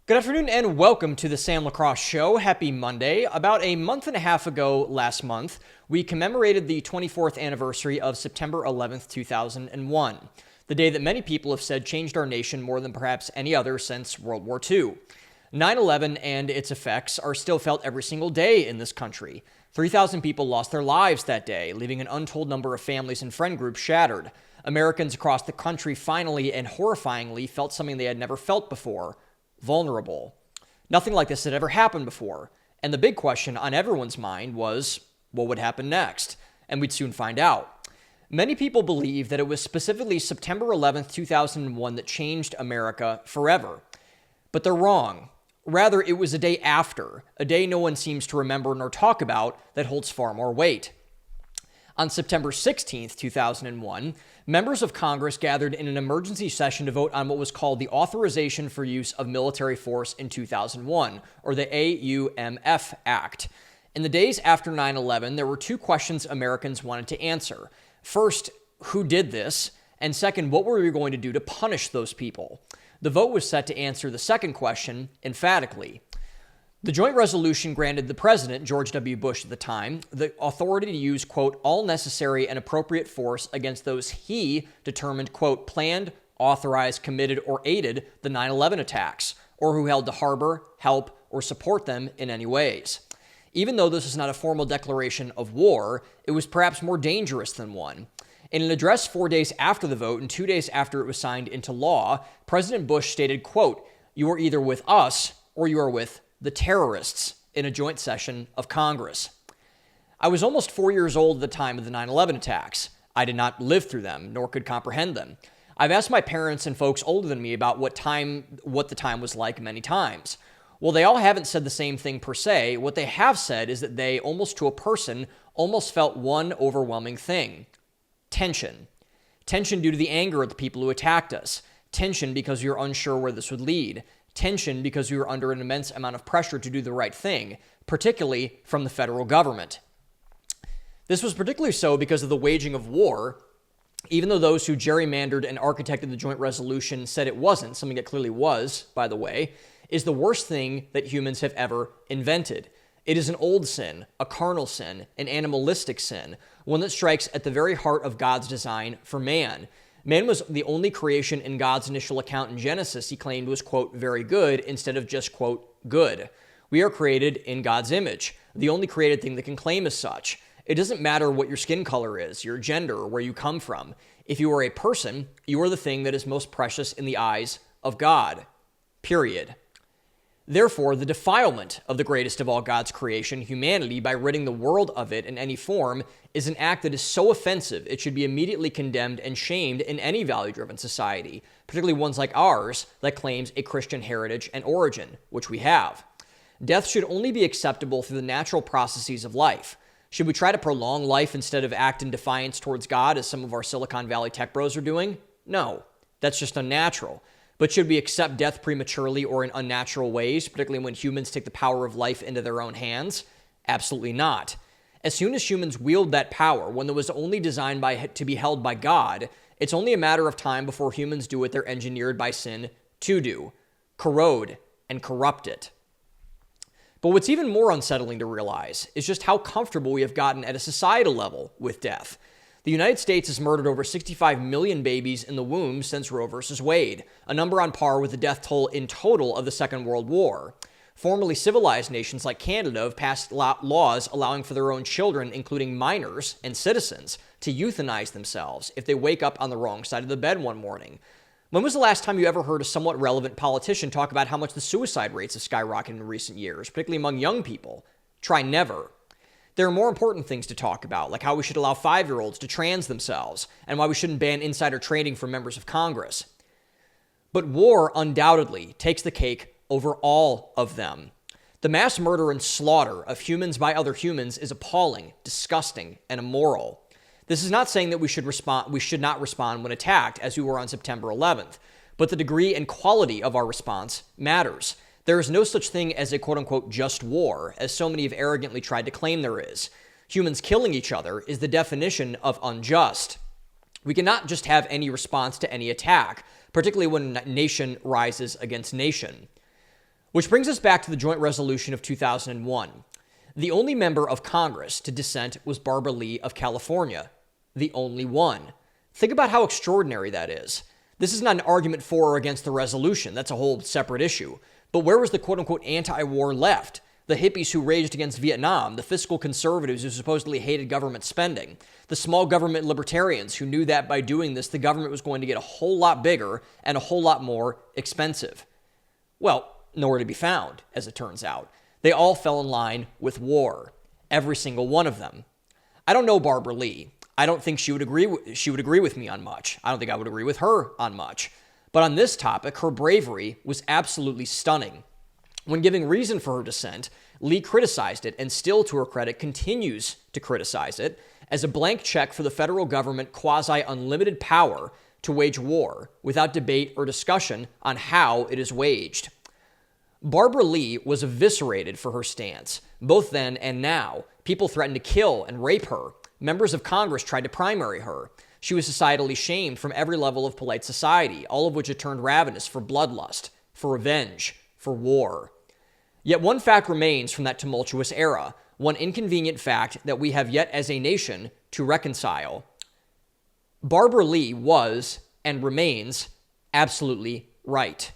Good afternoon and welcome to the Sam Lacrosse Show. Happy Monday. About a month and a half ago last month, we commemorated the 24th anniversary of September 11th, 2001, the day that many people have said changed our nation more than perhaps any other since World War II. 9/11 and its effects are still felt every single day in this country. 3,000 people lost their lives that day, leaving an untold number of families and friend groups shattered. Americans across the country finally and horrifyingly felt something they had never felt before: vulnerable. Nothing like this had ever happened before. And the big question on everyone's mind was, what would happen next? And we'd soon find out. Many people believe that it was specifically September 11th, 2001 that changed America forever. But they're wrong. Rather, it was a day after, a day no one seems to remember nor talk about, that holds far more weight. On September 16th, 2001, members of Congress gathered in an emergency session to vote on what was called the Authorization for Use of Military Force in 2001, or the AUMF Act. In the days after 9/11, there were two questions Americans wanted to answer. First, who did this? And second, what were we going to do to punish those people? The vote was set to answer the second question emphatically. The joint resolution granted the president, George W. Bush at the time, the authority to use, quote, all necessary and appropriate force against those he determined, quote, planned, authorized, committed, or aided the 9/11 attacks, or who held to harbor, help, or support them in any ways. Even though this is not a formal declaration of war, it was perhaps more dangerous than one. In an address 4 days after the vote and 2 days after it was signed into law, President Bush stated, quote, you are either with us or you are with the terrorists, in a joint session of Congress. I was almost 4 years old at the time of the 9/11 attacks. I did not live through them, nor could comprehend them. I've asked my parents and folks older than me about what the time was like many times. Well, they all haven't said the same thing per se. What they have said is that they, almost to a person, almost felt one overwhelming thing: tension. Tension due to the anger of the people who attacked us. Tension because we were unsure where this would lead. Tension because we were under an immense amount of pressure to do the right thing, particularly from the federal government. This was particularly so because of the waging of war, even though those who gerrymandered and architected the joint resolution said it wasn't, something it clearly was, by the way, is the worst thing that humans have ever invented. It is an old sin, a carnal sin, an animalistic sin, one that strikes at the very heart of God's design for man. Man was the only creation in God's initial account in Genesis he claimed was, quote, very good, instead of just, quote, good. We are created in God's image, the only created thing that can claim as such. It doesn't matter what your skin color is, your gender, or where you come from. If you are a person, you are the thing that is most precious in the eyes of God. Period. Therefore, the defilement of the greatest of all God's creation, humanity, by ridding the world of it in any form, is an act that is so offensive it should be immediately condemned and shamed in any value-driven society, particularly ones like ours that claims a Christian heritage and origin, which we have. Death should only be acceptable through the natural processes of life. Should we try to prolong life instead of act in defiance towards God, as some of our Silicon Valley tech bros are doing? No, that's just unnatural. But should we accept death prematurely or in unnatural ways, particularly when humans take the power of life into their own hands? Absolutely not. As soon as humans wield that power, when it was only designed to be held by God, it's only a matter of time before humans do what they're engineered by sin to do: corrode and corrupt it. But what's even more unsettling to realize is just how comfortable we have gotten at a societal level with death. The United States has murdered over 65 million babies in the womb since Roe v. Wade, a number on par with the death toll in total of the Second World War. Formerly civilized nations like Canada have passed laws allowing for their own children, including minors and citizens, to euthanize themselves if they wake up on the wrong side of the bed one morning. When was the last time you ever heard a somewhat relevant politician talk about how much the suicide rates have skyrocketed in recent years, particularly among young people? Try never. There are more important things to talk about, like how we should allow 5-year-olds to trans themselves, and why we shouldn't ban insider trading for members of Congress. But war undoubtedly takes the cake over all of them. The mass murder and slaughter of humans by other humans is appalling, disgusting, and immoral. This is not saying that we should not respond when attacked, as we were on September 11th, but the degree and quality of our response matters. There is no such thing as a quote-unquote just war, as so many have arrogantly tried to claim there is. Humans killing each other is the definition of unjust. We cannot just have any response to any attack, particularly when nation rises against nation. Which brings us back to the joint resolution of 2001. The only member of Congress to dissent was Barbara Lee of California. The only one. Think about how extraordinary that is. This is not an argument for or against the resolution. That's a whole separate issue. But where was the quote-unquote anti-war left? The hippies who raged against Vietnam, the fiscal conservatives who supposedly hated government spending, the small government libertarians who knew that by doing this, the government was going to get a whole lot bigger and a whole lot more expensive. Well, nowhere to be found, as it turns out. They all fell in line with war. Every single one of them. I don't know Barbara Lee. I don't think she would agree with me on much. I don't think I would agree with her on much. But on this topic, her bravery was absolutely stunning. When giving reason for her dissent, Lee criticized it, and still, to her credit, continues to criticize it, as a blank check for the federal government quasi-unlimited power to wage war without debate or discussion on how it is waged. Barbara Lee was eviscerated for her stance. Both then and now, people threatened to kill and rape her. Members of Congress tried to primary her. She was societally shamed from every level of polite society, all of which had turned ravenous for bloodlust, for revenge, for war. Yet one fact remains from that tumultuous era, one inconvenient fact that we have yet as a nation to reconcile. Barbara Lee was and remains absolutely right.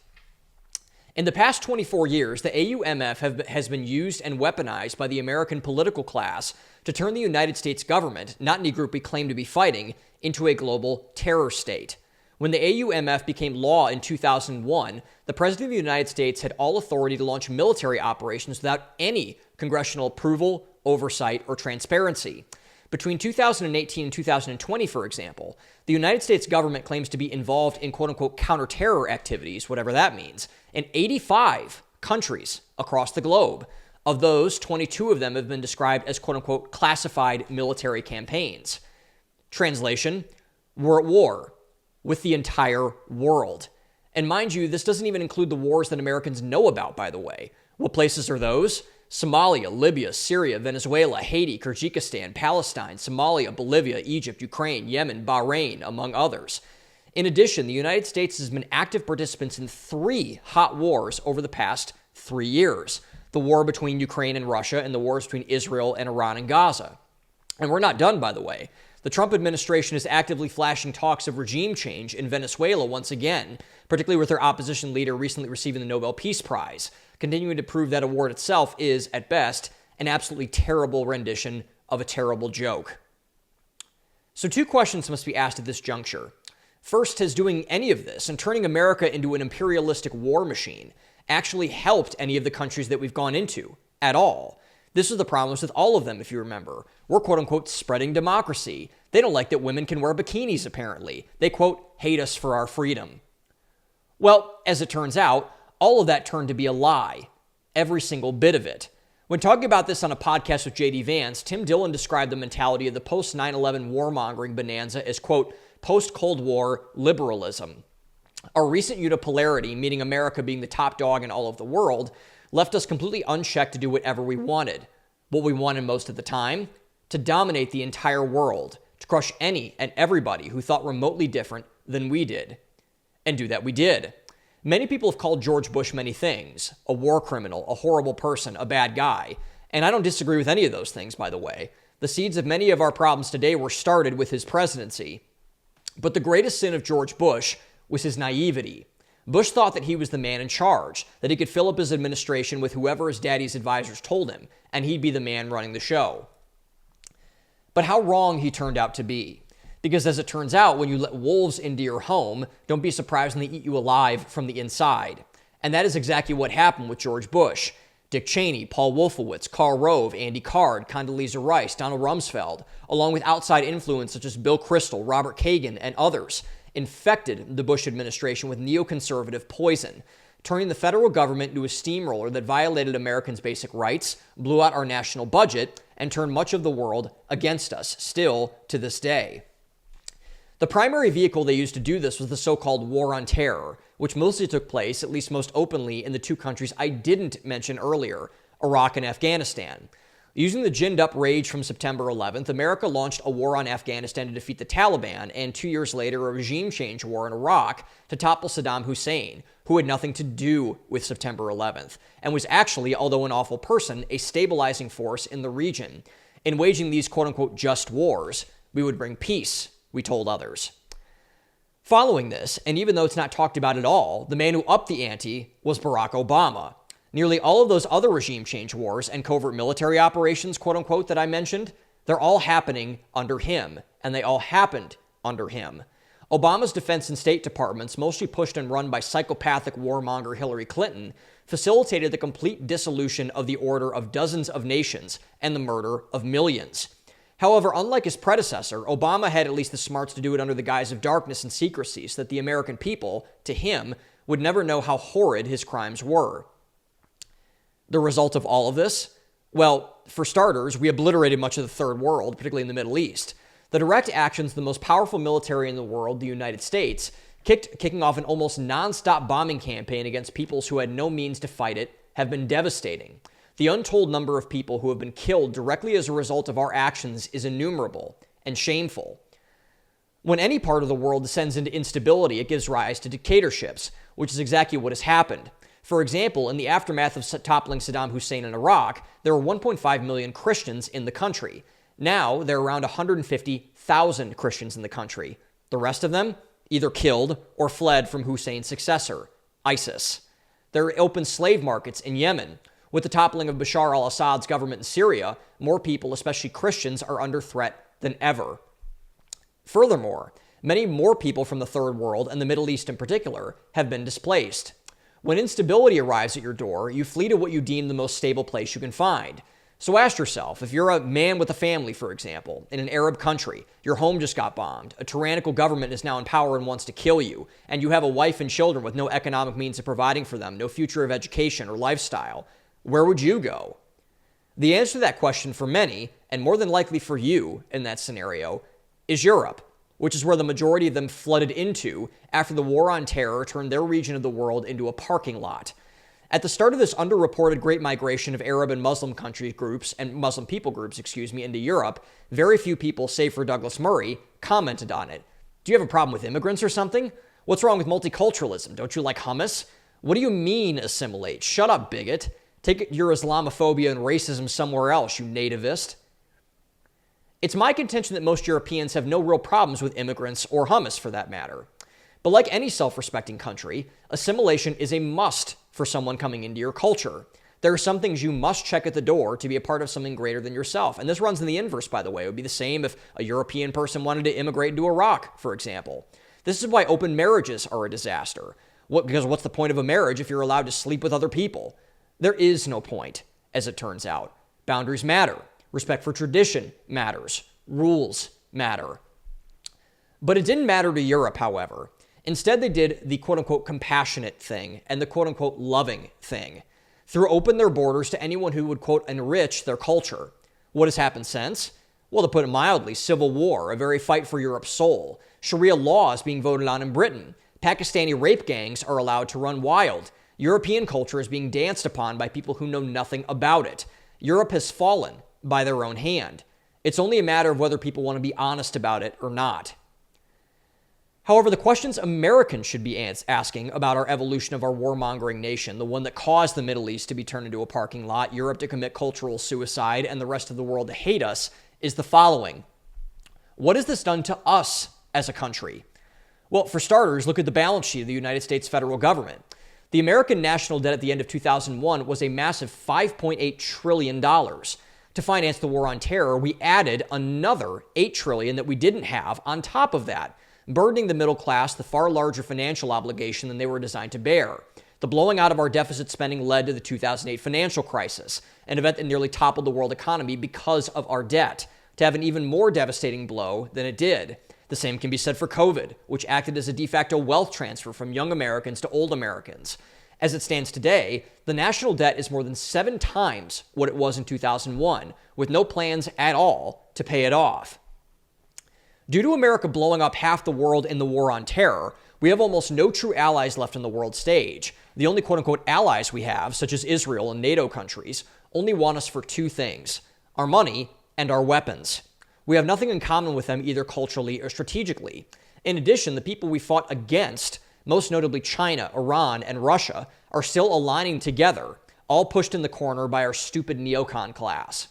In the past 24 years, the AUMF has been used and weaponized by the American political class to turn the United States government, not any group we claim to be fighting, into a global terror state. When the AUMF became law in 2001, the President of the United States had all authority to launch military operations without any congressional approval, oversight, or transparency. Between 2018 and 2020, for example, the United States government claims to be involved in quote-unquote counterterror activities, whatever that means, in 85 countries across the globe. Of those, 22 of them have been described as quote-unquote classified military campaigns. Translation, we're at war with the entire world. And mind you, this doesn't even include the wars that Americans know about, by the way. What places are those? Somalia, Libya, Syria, Venezuela, Haiti, Kyrgyzstan, Palestine, Somalia, Bolivia, Egypt, Ukraine, Yemen, Bahrain, among others. In addition, the United States has been active participants in 3 hot wars over the past 3 years. The war between Ukraine and Russia, and the wars between Israel and Iran and Gaza. And we're not done, by the way. The Trump administration is actively flashing talks of regime change in Venezuela once again, particularly with their opposition leader recently receiving the Nobel Peace Prize, continuing to prove that award itself is, at best, an absolutely terrible rendition of a terrible joke. So 2 questions must be asked at this juncture. First, has doing any of this and turning America into an imperialistic war machine actually helped any of the countries that we've gone into at all? This is the problems with all of them, if you remember. We're quote-unquote spreading democracy. They don't like that women can wear bikinis, apparently. They, quote, hate us for our freedom. Well, as it turns out, all of that turned to be a lie. Every single bit of it. When talking about this on a podcast with J.D. Vance, Tim Dillon described the mentality of the post-9/11 warmongering bonanza as, quote, post-Cold War liberalism. Our recent unipolarity, meaning America being the top dog in all of the world, left us completely unchecked to do whatever we wanted. What we wanted most of the time? To dominate the entire world, to crush any and everybody who thought remotely different than we did. And do that we did. Many people have called George Bush many things: a war criminal, a horrible person, a bad guy. And I don't disagree with any of those things, by the way. The seeds of many of our problems today were started with his presidency. But the greatest sin of George Bush was his naivety. Bush thought that he was the man in charge, that he could fill up his administration with whoever his daddy's advisors told him, and he'd be the man running the show. But how wrong he turned out to be. Because as it turns out, when you let wolves into your home, don't be surprised when they eat you alive from the inside. And that is exactly what happened with George Bush. Dick Cheney, Paul Wolfowitz, Karl Rove, Andy Card, Condoleezza Rice, Donald Rumsfeld, along with outside influence such as Bill Kristol, Robert Kagan, and others, infected the Bush administration with neoconservative poison, turning the federal government into a steamroller that violated Americans' basic rights, blew out our national budget, and turned much of the world against us, still to this day. The primary vehicle they used to do this was the so-called War on Terror, which mostly took place, at least most openly, in the 2 countries I didn't mention earlier, Iraq and Afghanistan. Using the ginned-up rage from September 11th, America launched a war on Afghanistan to defeat the Taliban, and 2 years later, a regime change war in Iraq to topple Saddam Hussein, who had nothing to do with September 11th, and was actually, although an awful person, a stabilizing force in the region. In waging these quote-unquote just wars, we would bring peace, we told others. Following this, and even though it's not talked about at all, the man who upped the ante was Barack Obama. Nearly all of those other regime change wars and covert military operations, quote-unquote, that I mentioned, they're all happening under him, and they all happened under him. Obama's defense and state departments, mostly pushed and run by psychopathic warmonger Hillary Clinton, facilitated the complete dissolution of the order of dozens of nations and the murder of millions. However, unlike his predecessor, Obama had at least the smarts to do it under the guise of darkness and secrecy so that the American people, to him, would never know how horrid his crimes were. The result of all of this? Well, for starters, we obliterated much of the Third World, particularly in the Middle East. The direct actions of the most powerful military in the world, the United States, kicking off an almost non-stop bombing campaign against peoples who had no means to fight it, have been devastating. The untold number of people who have been killed directly as a result of our actions is innumerable and shameful. When any part of the world descends into instability, it gives rise to dictatorships, which is exactly what has happened. For example, in the aftermath of toppling Saddam Hussein in Iraq, there were 1.5 million Christians in the country. Now, there are around 150,000 Christians in the country. The rest of them either killed or fled from Hussein's successor, ISIS. There are open slave markets in Yemen. With the toppling of Bashar al-Assad's government in Syria, more people, especially Christians, are under threat than ever. Furthermore, many more people from the Third World, and the Middle East in particular, have been displaced. When instability arrives at your door, you flee to what you deem the most stable place you can find. So ask yourself, if you're a man with a family, for example, in an Arab country, your home just got bombed, a tyrannical government is now in power and wants to kill you, and you have a wife and children with no economic means of providing for them, no future of education or lifestyle, where would you go? The answer to that question for many, and more than likely for you in that scenario, is Europe, which is where the majority of them flooded into after the war on terror turned their region of the world into a parking lot. At the start of this underreported great migration of Arab and Muslim country groups, and Muslim people groups, into Europe, very few people, save for Douglas Murray, commented on it. Do you have a problem with immigrants or something? What's wrong with multiculturalism? Don't you like hummus? What do you mean assimilate? Shut up, bigot. Take your Islamophobia and racism somewhere else, you nativist. It's my contention that most Europeans have no real problems with immigrants or hummus for that matter. But like any self-respecting country, assimilation is a must for someone coming into your culture. There are some things you must check at the door to be a part of something greater than yourself. And this runs in the inverse, by the way. It would be the same if a European person wanted to immigrate into Iraq, for example. This is why open marriages are a disaster. Because what's the point of a marriage if you're allowed to sleep with other people? There is no point, as it turns out. Boundaries matter. Respect for tradition matters. Rules matter. But it didn't matter to Europe, however. Instead, they did the quote-unquote compassionate thing and the quote-unquote loving thing. Threw open their borders to anyone who would, quote, enrich their culture. What has happened since? Well, to put it mildly, civil war, a very fight for Europe's soul. Sharia law is being voted on in Britain. Pakistani rape gangs are allowed to run wild. European culture is being danced upon by people who know nothing about it. Europe has fallen by their own hand. It's only a matter of whether people want to be honest about it or not. However, the questions Americans should be asking about our evolution of our warmongering nation, the one that caused the Middle East to be turned into a parking lot, Europe to commit cultural suicide, and the rest of the world to hate us, is the following. What has this done to us as a country? Well, for starters, look at the balance sheet of the United States federal government. The American national debt at the end of 2001 was a massive $5.8 trillion. To finance the war on terror, we added another $8 trillion that we didn't have on top of that, burdening the middle class the far larger financial obligation than they were designed to bear. The blowing out of our deficit spending led to the 2008 financial crisis, an event that nearly toppled the world economy because of our debt, to have an even more devastating blow than it did. The same can be said for COVID, which acted as a de facto wealth transfer from young Americans to old Americans. As it stands today, the national debt is more than 7 times what it was in 2001, with no plans at all to pay it off. Due to America blowing up half the world in the war on terror, we have almost no true allies left on the world stage. The only quote-unquote allies we have, such as Israel and NATO countries, only want us for 2 things: our money, and our weapons. We have nothing in common with them either culturally or strategically. In addition, the people we fought against, most notably China, Iran, and Russia, are still aligning together, all pushed in the corner by our stupid neocon class.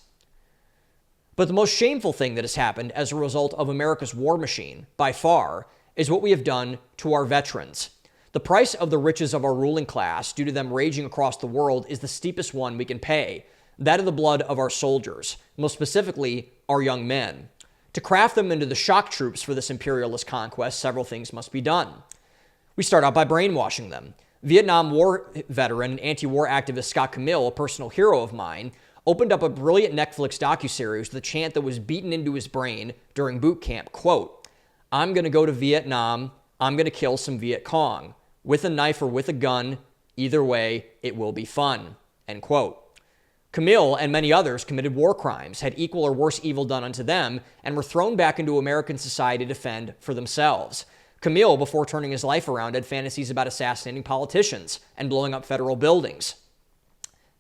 But the most shameful thing that has happened as a result of America's war machine, by far, is what we have done to our veterans. The price of the riches of our ruling class, due to them raging across the world, is the steepest one we can pay, that of the blood of our soldiers, most specifically, our young men. To craft them into the shock troops for this imperialist conquest, several things must be done. We start out by brainwashing them. Vietnam War veteran and anti-war activist Scott Camille, a personal hero of mine, opened up a brilliant Netflix docuseries with a chant that was beaten into his brain during boot camp. Quote, "I'm going to go to Vietnam. I'm going to kill some Viet Cong. With a knife or with a gun, either way, it will be fun." End quote. Camille and many others committed war crimes, had equal or worse evil done unto them, and were thrown back into American society to fend for themselves. Camille, before turning his life around, had fantasies about assassinating politicians and blowing up federal buildings.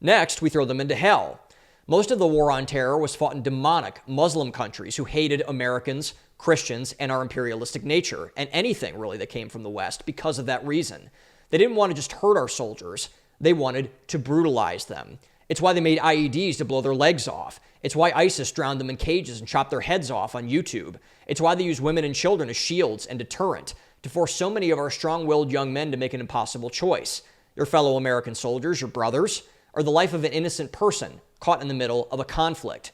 Next, we throw them into hell. Most of the war on terror was fought in demonic Muslim countries who hated Americans, Christians, and our imperialistic nature, and anything really that came from the West because of that reason. They didn't want to just hurt our soldiers. They wanted to brutalize them. It's why they made IEDs to blow their legs off. It's why ISIS drowned them in cages and chopped their heads off on YouTube. It's why they use women and children as shields and deterrent to force so many of our strong-willed young men to make an impossible choice. Your fellow American soldiers, your brothers, or the life of an innocent person caught in the middle of a conflict.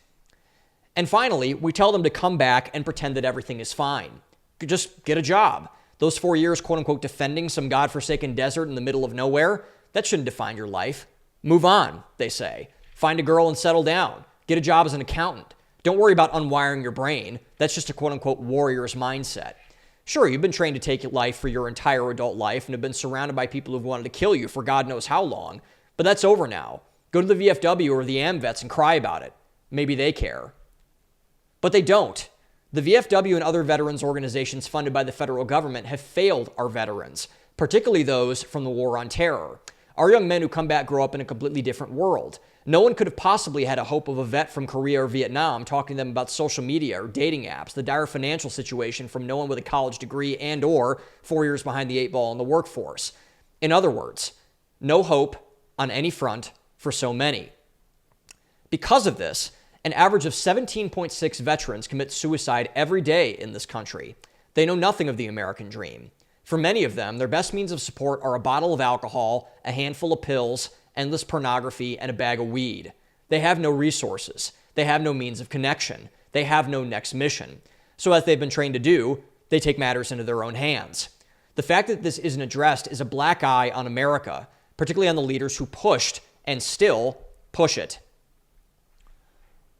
And finally, we tell them to come back and pretend that everything is fine. Just get a job. Those 4 years, quote-unquote, defending some godforsaken desert in the middle of nowhere, that shouldn't define your life. Move on, they say. Find a girl and settle down. Get a job as an accountant. Don't worry about unwiring your brain. That's just a quote-unquote warrior's mindset. Sure, you've been trained to take life for your entire adult life and have been surrounded by people who've wanted to kill you for God knows how long, but that's over now. Go to the VFW or the AMVETS and cry about it. Maybe they care. But they don't. The VFW and other veterans organizations funded by the federal government have failed our veterans, particularly those from the war on terror. Our young men who come back grow up in a completely different world. No one could have possibly had a hope of a vet from Korea or Vietnam talking to them about social media or dating apps, the dire financial situation from no one with a college degree and or 4 years behind the 8 ball in the workforce. In other words, no hope on any front for so many. Because of this, an average of 17.6 veterans commit suicide every day in this country. They know nothing of the American dream. For many of them, their best means of support are a bottle of alcohol, a handful of pills, endless pornography, and a bag of weed. They have no resources. They have no means of connection. They have no next mission. So as they've been trained to do, they take matters into their own hands. The fact that this isn't addressed is a black eye on America, particularly on the leaders who pushed and still push it.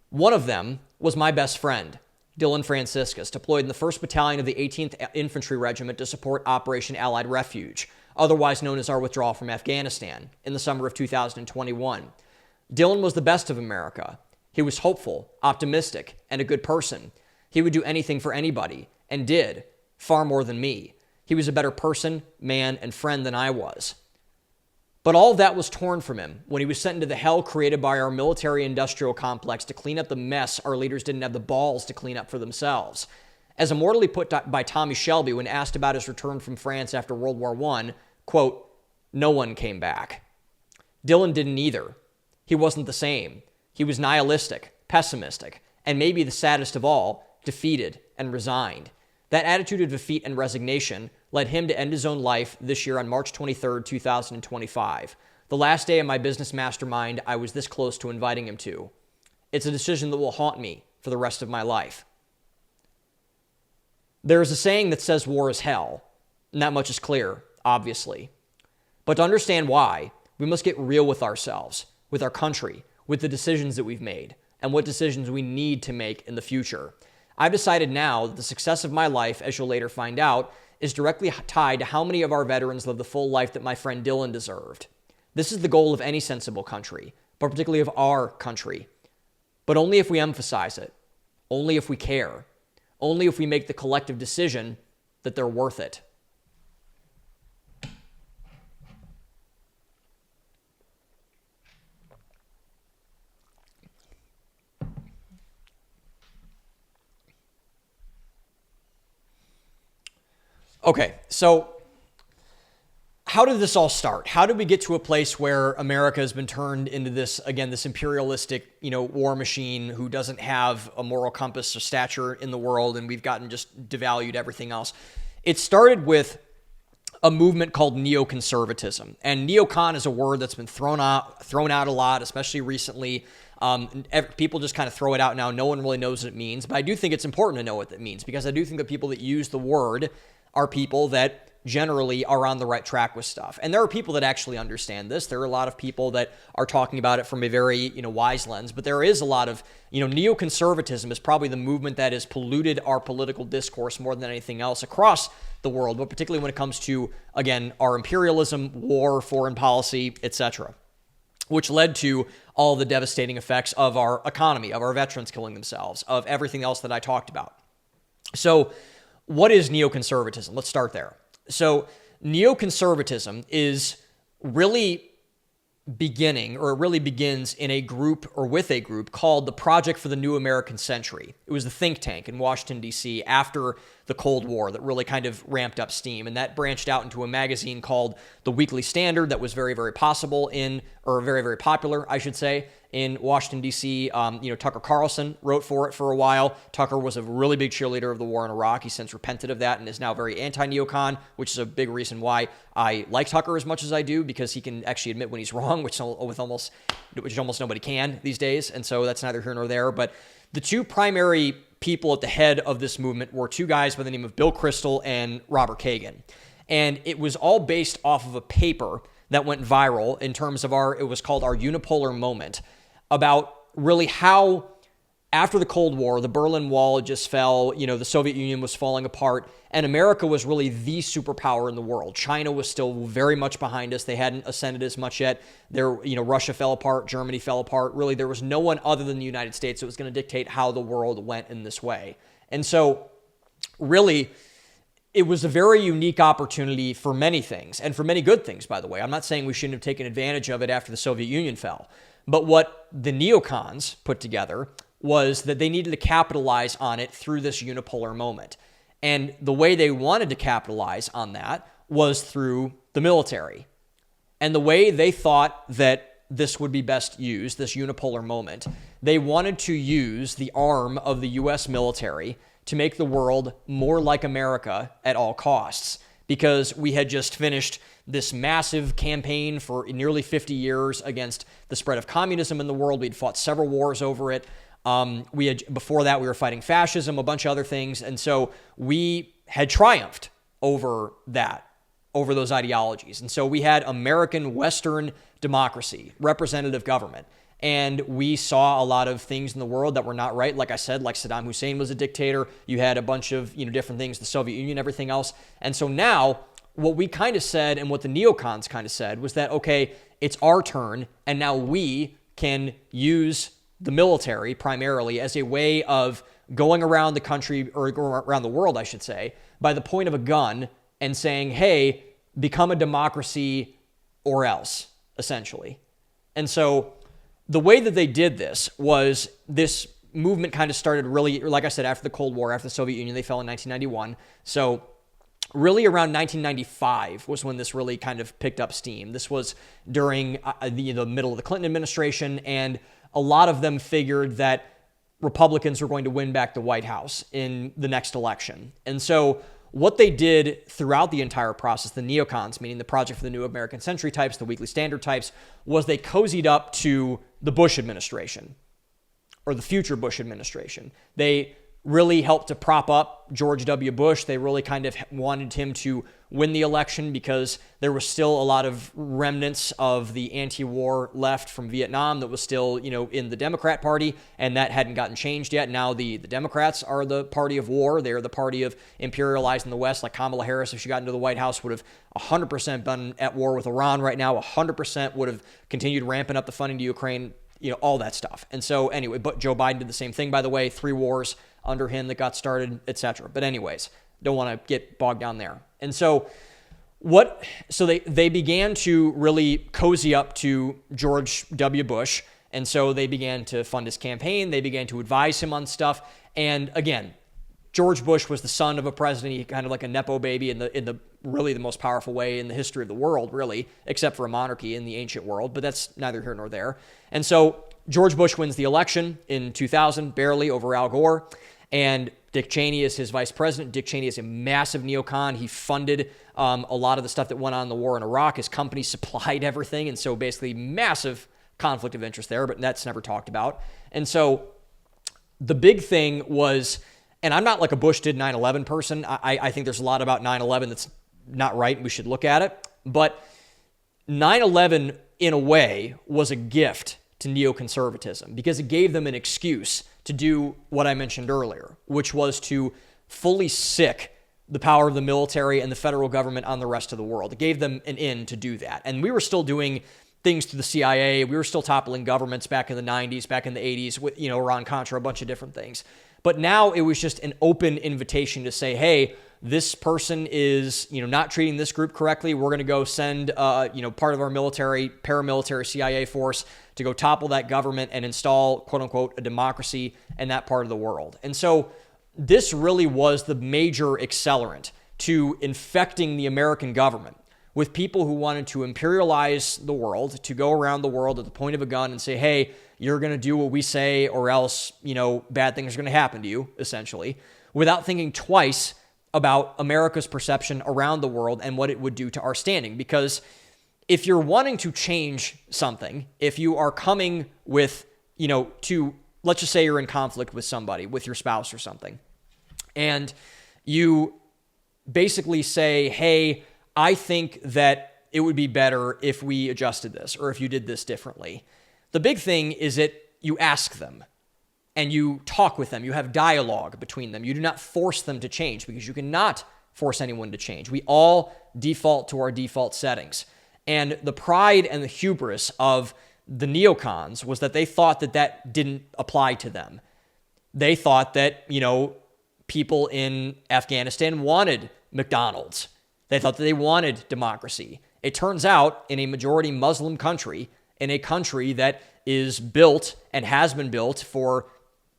One of them was my best friend, Dylan Franciscus, deployed in the 1st Battalion of the 18th Infantry Regiment to support Operation Allied Refuge, otherwise known as our withdrawal from Afghanistan, in the summer of 2021. Dylan was the best of America. He was hopeful, optimistic, and a good person. He would do anything for anybody, and did, far more than me. He was a better person, man, and friend than I was. But all of that was torn from him when he was sent into the hell created by our military-industrial complex to clean up the mess our leaders didn't have the balls to clean up for themselves. As immortally put by Tommy Shelby when asked about his return from France after World War I, quote, "No one came back." Dylan didn't either. He wasn't the same. He was nihilistic, pessimistic, and maybe the saddest of all, defeated and resigned. That attitude of defeat and resignation led him to end his own life this year on March 23rd, 2025. The last day of my business mastermind I was this close to inviting him to. It's a decision that will haunt me for the rest of my life. There is a saying that says war is hell, and that much is clear, obviously. But to understand why, we must get real with ourselves, with our country, with the decisions that we've made, and what decisions we need to make in the future. I've decided now that the success of my life, as you'll later find out, is directly tied to how many of our veterans live the full life that my friend Dylan deserved. This is the goal of any sensible country, but particularly of our country. But only if we emphasize it, only if we care, only if we make the collective decision that they're worth it. Okay, so how did this all start? How did we get to a place where America has been turned into this, again, this imperialistic, war machine who doesn't have a moral compass or stature in the world, and we've gotten just devalued everything else? It started with a movement called neoconservatism. And neocon is a word that's been thrown out a lot, especially recently. People just kind of throw it out now. No one really knows what it means. But I do think it's important to know what it means, because I do think that people that use the word are people that generally are on the right track with stuff. And there are people that actually understand this. There are a lot of people that are talking about it from a very, wise lens. But there is a lot of, neoconservatism is probably the movement that has polluted our political discourse more than anything else across the world, but particularly when it comes to, again, our imperialism, war, foreign policy, etc., which led to all the devastating effects of our economy, of our veterans killing themselves, of everything else that I talked about. So what is neoconservatism? Let's start there. So neoconservatism is really begins in a group, or with a group, called the Project for the New American Century. It was the think tank in Washington, D.C. after the Cold War that really kind of ramped up steam. And that branched out into a magazine called The Weekly Standard that was very, very very, very popular, I should say, in Washington, D.C. Tucker Carlson wrote for it for a while. Tucker was a really big cheerleader of the war in Iraq. He since repented of that and is now very anti-neocon, which is a big reason why I like Tucker as much as I do, because he can actually admit when he's wrong, which almost nobody can these days. And so that's neither here nor there. But the two primary people at the head of this movement were two guys by the name of Bill Kristol and Robert Kagan. And it was all based off of a paper that went viral in terms of it was called our unipolar moment, about really how after the Cold War, the Berlin Wall just fell, the Soviet Union was falling apart, and America was really the superpower in the world. China was still very much behind us. They hadn't ascended as much yet. Russia fell apart, Germany fell apart. Really, there was no one other than the United States that was going to dictate how the world went in this way. And so, really, it was a very unique opportunity for many things, and for many good things, by the way. I'm not saying we shouldn't have taken advantage of it after the Soviet Union fell. But what the neocons put together was that they needed to capitalize on it through this unipolar moment. And the way they wanted to capitalize on that was through the military. And the way they thought that this would be best used, this unipolar moment, they wanted to use the arm of the U.S. military to make the world more like America at all costs. Because we had just finished this massive campaign for nearly 50 years against the spread of communism in the world. We'd fought several wars over it. Before that, we were fighting fascism, a bunch of other things. And so we had triumphed over those ideologies. And so we had American Western democracy, representative government. And we saw a lot of things in the world that were not right. Like I said, like Saddam Hussein was a dictator. You had a bunch of different things, the Soviet Union, everything else. And so now what we kind of said, and what the neocons kind of said, was that, okay, it's our turn, and now we can use the military primarily as a way of going around the country, or around the world, I should say, by the point of a gun and saying, hey, become a democracy or else, essentially. And so the way that they did this was, this movement kind of started really, like I said, after the Cold War, after the Soviet Union. They fell in 1991. So really around 1995 was when this really kind of picked up steam. This was during the middle of the Clinton administration, and a lot of them figured that Republicans were going to win back the White House in the next election. And so what they did throughout the entire process, the neocons, meaning the Project for the New American Century types, the Weekly Standard types, was they cozied up to the Bush administration, or the future Bush administration. They really helped to prop up George W. Bush. They really kind of wanted him to win the election, because there was still a lot of remnants of the anti-war left from Vietnam that was still, in the Democrat Party, and that hadn't gotten changed yet. Now the Democrats are the party of war. They're the party of imperializing the West. Like Kamala Harris, if she got into the White House, would have 100% been at war with Iran right now, 100% would have continued ramping up the funding to Ukraine, all that stuff. And so anyway, but Joe Biden did the same thing, by the way, 3 wars under him that got started, etc. But anyways, don't want to get bogged down there. And so they began to really cozy up to George W. Bush. And so they began to fund his campaign. They began to advise him on stuff. And again, George Bush was the son of a president, he kind of like a Nepo baby in the really the most powerful way in the history of the world, really, except for a monarchy in the ancient world, but that's neither here nor there. And so George Bush wins the election in 2000, barely, over Al Gore, and Dick Cheney is his vice president. Dick Cheney is a massive neocon. He funded a lot of the stuff that went on in the war in Iraq. His company supplied everything, and so basically massive conflict of interest there, but that's never talked about. And so the big thing was, and I'm not like a Bush did 9/11 person. I think there's a lot about 9/11 that's not right, and we should look at it. But 9/11, in a way, was a gift to neoconservatism because it gave them an excuse to do what I mentioned earlier, which was to fully sick the power of the military and the federal government on the rest of the world. It gave them an in to do that. And we were still doing things to the CIA. We were still toppling governments back in the 90s, back in the 80s, with, Iran-Contra, a bunch of different things. But now it was just an open invitation to say, hey, this person is, not treating this group correctly. We're going to go send, part of our military, paramilitary CIA force to go topple that government and install, quote unquote, a democracy in that part of the world. And so this really was the major accelerant to infecting the American government with people who wanted to imperialize the world, to go around the world at the point of a gun and say, hey, you're going to do what we say or else, bad things are going to happen to you, essentially, without thinking twice about America's perception around the world and what it would do to our standing. Because if you're wanting to change something, if you are coming with, let's just say you're in conflict with somebody, with your spouse or something, and you basically say, hey, I think that it would be better if we adjusted this or if you did this differently. The big thing is that you ask them and you talk with them. You have dialogue between them. You do not force them to change because you cannot force anyone to change. We all default to our default settings. And the pride and the hubris of the neocons was that they thought that that didn't apply to them. They thought that, people in Afghanistan wanted McDonald's. They thought that they wanted democracy. It turns out in a majority Muslim country, in a country that is built and has been built for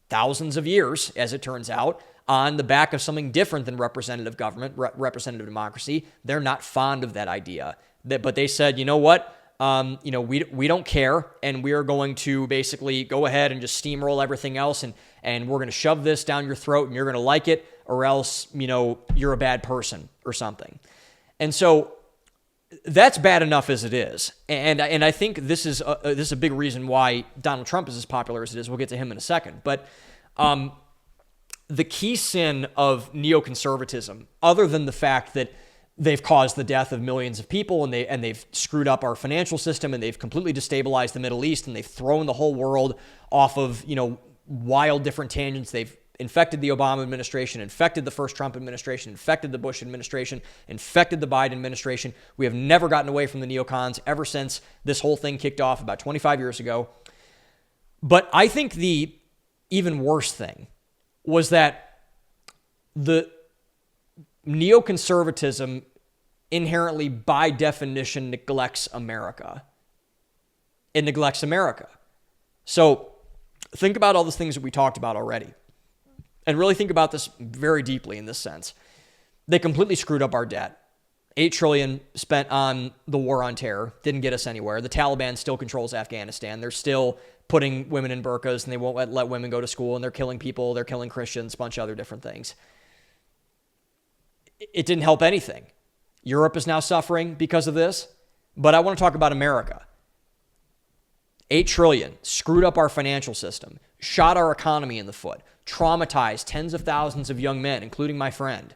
thousands of years, as it turns out, on the back of something different than representative government, representative democracy, they're not fond of that idea. But they said, you know what? We don't care, and we are going to basically go ahead and just steamroll everything else, and we're going to shove this down your throat, and you're going to like it, or else, you're a bad person or something. And so that's bad enough as it is. And I think this is a big reason why Donald Trump is as popular as it is. We'll get to him in a second. But the key sin of neoconservatism, other than the fact that they've caused the death of millions of people and they've screwed up our financial system and they've completely destabilized the Middle East and they've thrown the whole world off of, wild different tangents. They've infected the Obama administration, infected the first Trump administration, infected the Bush administration, infected the Biden administration. We have never gotten away from the neocons ever since this whole thing kicked off about 25 years ago. But I think the even worse thing was that the neoconservatism inherently, by definition, neglects America. It neglects America. So think about all those things that we talked about already. And really think about this very deeply in this sense. They completely screwed up our debt. $8 trillion spent on the war on terror didn't get us anywhere. The Taliban still controls Afghanistan. They're still putting women in burqas and they won't let women go to school, and they're killing people. They're killing Christians, a bunch of other different things. It didn't help anything. Europe is now suffering because of this. But I want to talk about America. $8 trillion, screwed up our financial system, shot our economy in the foot, traumatized tens of thousands of young men, including my friend.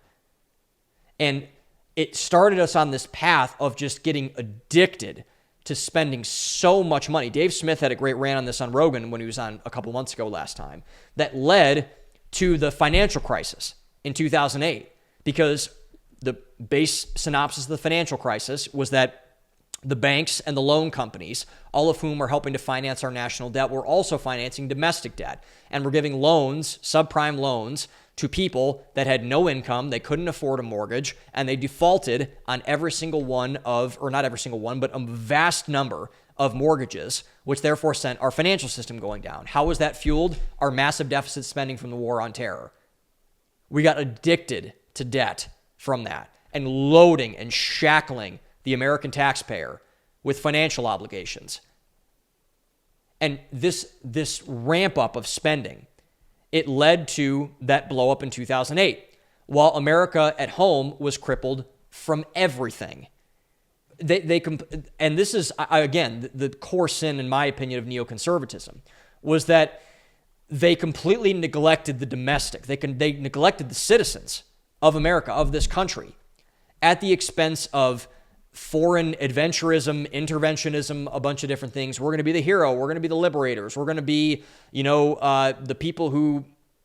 And it started us on this path of just getting addicted to spending so much money. Dave Smith had a great rant on this on Rogan when he was on a couple months ago last time, that led to the financial crisis in 2008, because the base synopsis of the financial crisis was that the banks and the loan companies, all of whom are helping to finance our national debt, were also financing domestic debt. And we're giving loans, subprime loans, to people that had no income, they couldn't afford a mortgage, and they defaulted on every single one of, or not every single one, but a vast number of mortgages, which therefore sent our financial system going down. How was that fueled? Our massive deficit spending from the war on terror. We got addicted to debt from that and loading and shackling the American taxpayer with financial obligations. And this ramp up of spending, it led to that blow up in 2008, while America at home was crippled from everything. And this is, again, the core sin, in my opinion, of neoconservatism, was that they completely neglected the domestic. They neglected the citizens of America, of this country, at the expense of foreign adventurism, interventionism, a bunch of different things. We're going to be the hero. We're going to be the liberators. We're going to be,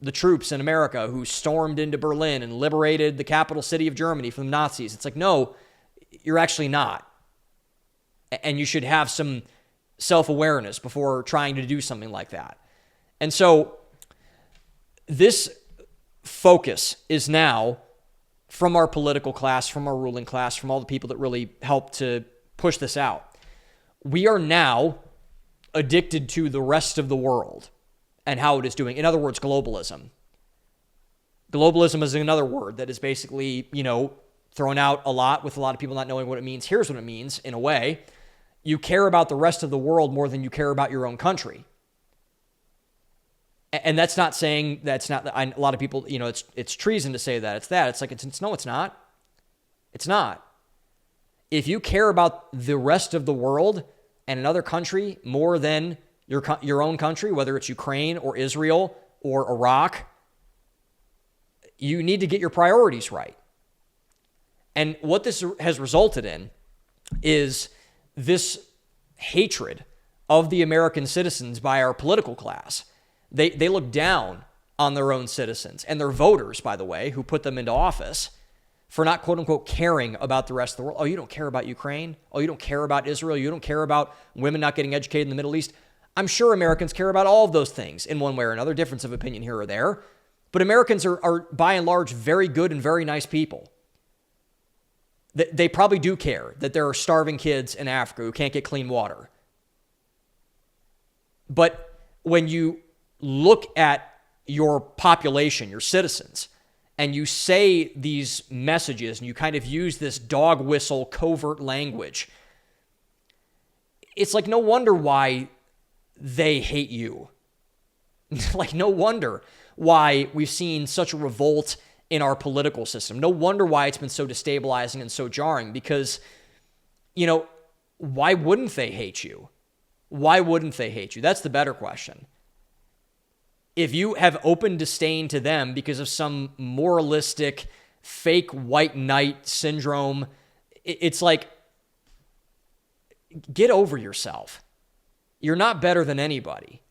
the troops in America who stormed into Berlin and liberated the capital city of Germany from the Nazis. It's like, no, you're actually not. And you should have some self-awareness before trying to do something like that. And so this focus is now from our political class, from our ruling class, from all the people that really helped to push this out. We are now addicted to the rest of the world and how it is doing. In other words, globalism. Globalism is another word that is basically, thrown out a lot with a lot of people not knowing what it means. Here's what it means, in a way. You care about the rest of the world more than you care about your own country. And that's not saying that's not, a lot of people, it's treason to say that. It's that. It's like, no, it's not. It's not. If you care about the rest of the world and another country more than your own country, whether it's Ukraine or Israel or Iraq, you need to get your priorities right. And what this has resulted in is this hatred of the American citizens by our political class. They look down on their own citizens and their voters, by the way, who put them into office, for not, quote unquote, caring about the rest of the world. Oh, you don't care about Ukraine? Oh, you don't care about Israel? You don't care about women not getting educated in the Middle East? I'm sure Americans care about all of those things in one way or another, difference of opinion here or there. But Americans are by and large, very good and very nice people. They probably do care that there are starving kids in Africa who can't get clean water. But when you look at your population, your citizens, and you say these messages and you kind of use this dog whistle covert language, it's like no wonder why they hate you. Like no wonder why we've seen such a revolt in our political system. No wonder why it's been so destabilizing and so jarring, because, why wouldn't they hate you? Why wouldn't they hate you? That's the better question. If you have open disdain to them because of some moralistic, fake white knight syndrome, it's like, get over yourself. You're not better than anybody.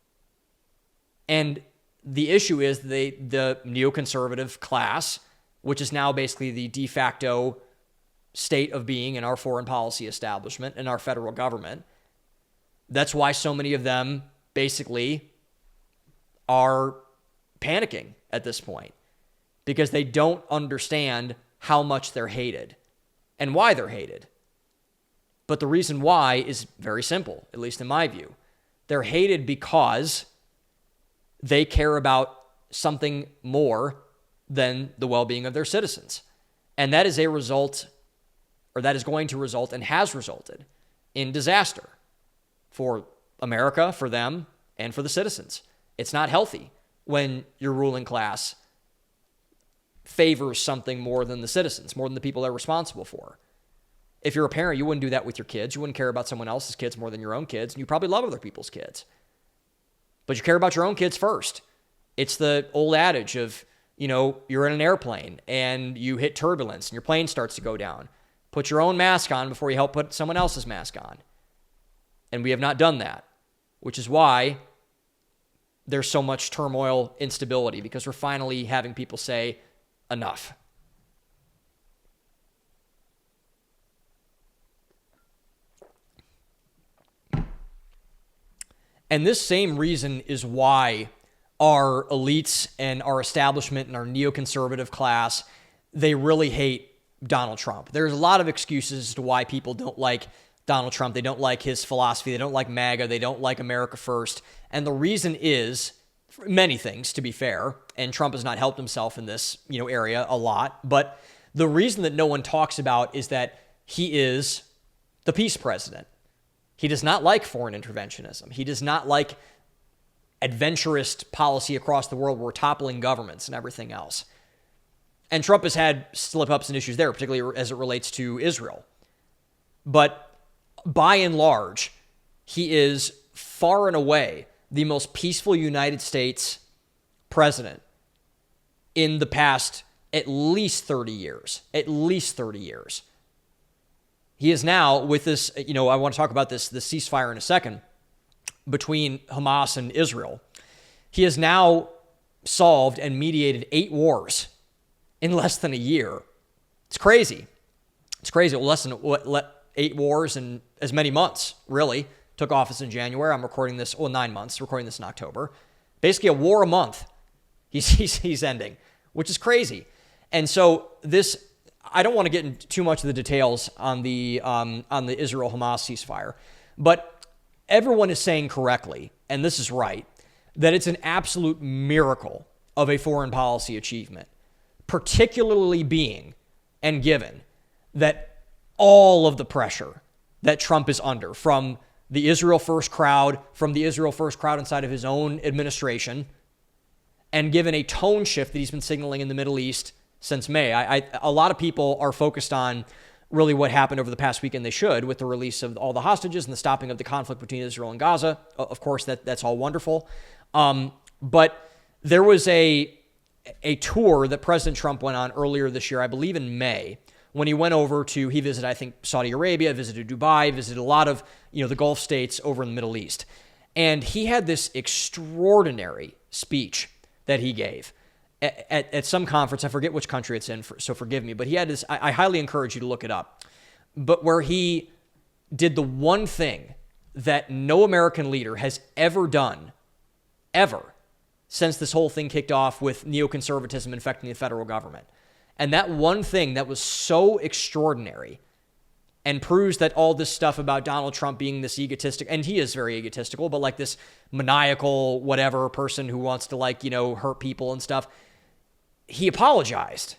And the issue is the neoconservative class, which is now basically the de facto state of being in our foreign policy establishment and our federal government. That's why so many of them basically are panicking at this point, because they don't understand how much they're hated and why they're hated. But the reason why is very simple, at least in my view. They're hated because they care about something more than the well-being of their citizens. And that is a result, or that is going to result and has resulted in disaster for America, for them, and for the citizens. It's not healthy when your ruling class favors something more than the citizens, more than the people they're responsible for. If you're a parent, you wouldn't do that with your kids. You wouldn't care about someone else's kids more than your own kids, and you probably love other people's kids. But you care about your own kids first. It's the old adage of, you're in an airplane and you hit turbulence and your plane starts to go down. Put your own mask on before you help put someone else's mask on. And we have not done that, which is why there's so much turmoil, instability, because we're finally having people say, enough. And this same reason is why our elites and our establishment and our neoconservative class, they really hate Donald Trump. There's a lot of excuses as to why people don't like Donald Trump. They don't like his philosophy. They don't like MAGA. They don't like America First. And the reason is many things, to be fair, and Trump has not helped himself in this, area a lot. But the reason that no one talks about is that he is the peace president. He does not like foreign interventionism. He does not like adventurous policy across the world where we're toppling governments and everything else. And Trump has had slip-ups and issues there, particularly as it relates to Israel. But by and large, he is far and away the most peaceful United States president in the past at least 30 years. At least 30 years. He is now, with this, I want to talk about this ceasefire in a second, between Hamas and Israel. He has now solved and mediated 8 wars in less than a year. It's crazy. It's crazy. Well, less than 8 wars in as many months, really. Took office in January. I'm recording this, 9 months, recording this in October. Basically a war a month he's ending, which is crazy. And so this, I don't want to get into too much of the details on the Israel-Hamas ceasefire, but everyone is saying correctly, and this is right, that it's an absolute miracle of a foreign policy achievement, particularly being and given that all of the pressure that Trump is under from the Israel First crowd, inside of his own administration, and given a tone shift that he's been signaling in the Middle East since May. A lot of people are focused on really what happened over the past weekend. They should, with the release of all the hostages and the stopping of the conflict between Israel and Gaza. Of course, that's all wonderful. But there was a tour that President Trump went on earlier this year, I believe in May, when he went over he visited, I think, Saudi Arabia, visited Dubai, visited a lot of, the Gulf states over in the Middle East. And he had this extraordinary speech that he gave at some conference. I forget which country it's in, so forgive me. But he had this, I highly encourage you to look it up, but where he did the one thing that no American leader has ever done, ever, since this whole thing kicked off with neoconservatism infecting the federal government. And that one thing that was so extraordinary and proves that all this stuff about Donald Trump being this egotistic, and he is very egotistical, but like this maniacal whatever person who wants to hurt people and stuff, he apologized.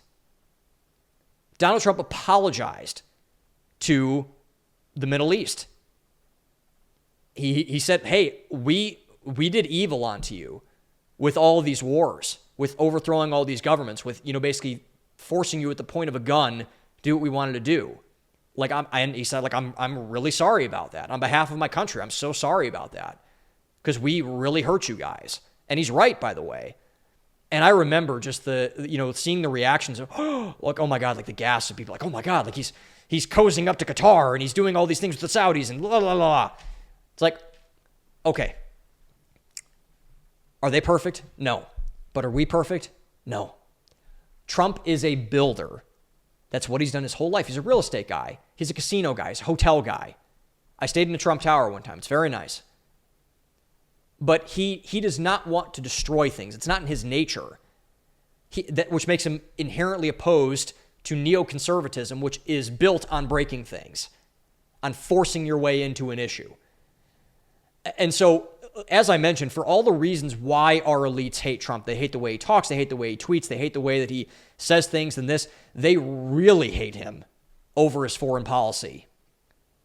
Donald Trump apologized to the Middle East. He said, hey, we did evil onto you with all of these wars, with overthrowing all these governments, with, basically forcing you at the point of a gun to do what we wanted to do. He said, I'm really sorry about that. On behalf of my country, I'm so sorry about that because we really hurt you guys. And he's right, by the way. And I remember just seeing the reactions of, oh my God, the gasp of people oh my God, he's cozying up to Qatar and he's doing all these things with the Saudis and blah, blah, blah. It's okay. Are they perfect? No. But are we perfect? No. Trump is a builder. That's what he's done his whole life. He's a real estate guy. He's a casino guy. He's a hotel guy. I stayed in the Trump Tower one time. It's very nice. But he does not want to destroy things. It's not in his nature, which makes him inherently opposed to neoconservatism, which is built on breaking things, on forcing your way into an issue. And so, as I mentioned, for all the reasons why our elites hate Trump, they hate the way he talks, they hate the way he tweets, they hate the way that he says things and this, they really hate him over his foreign policy.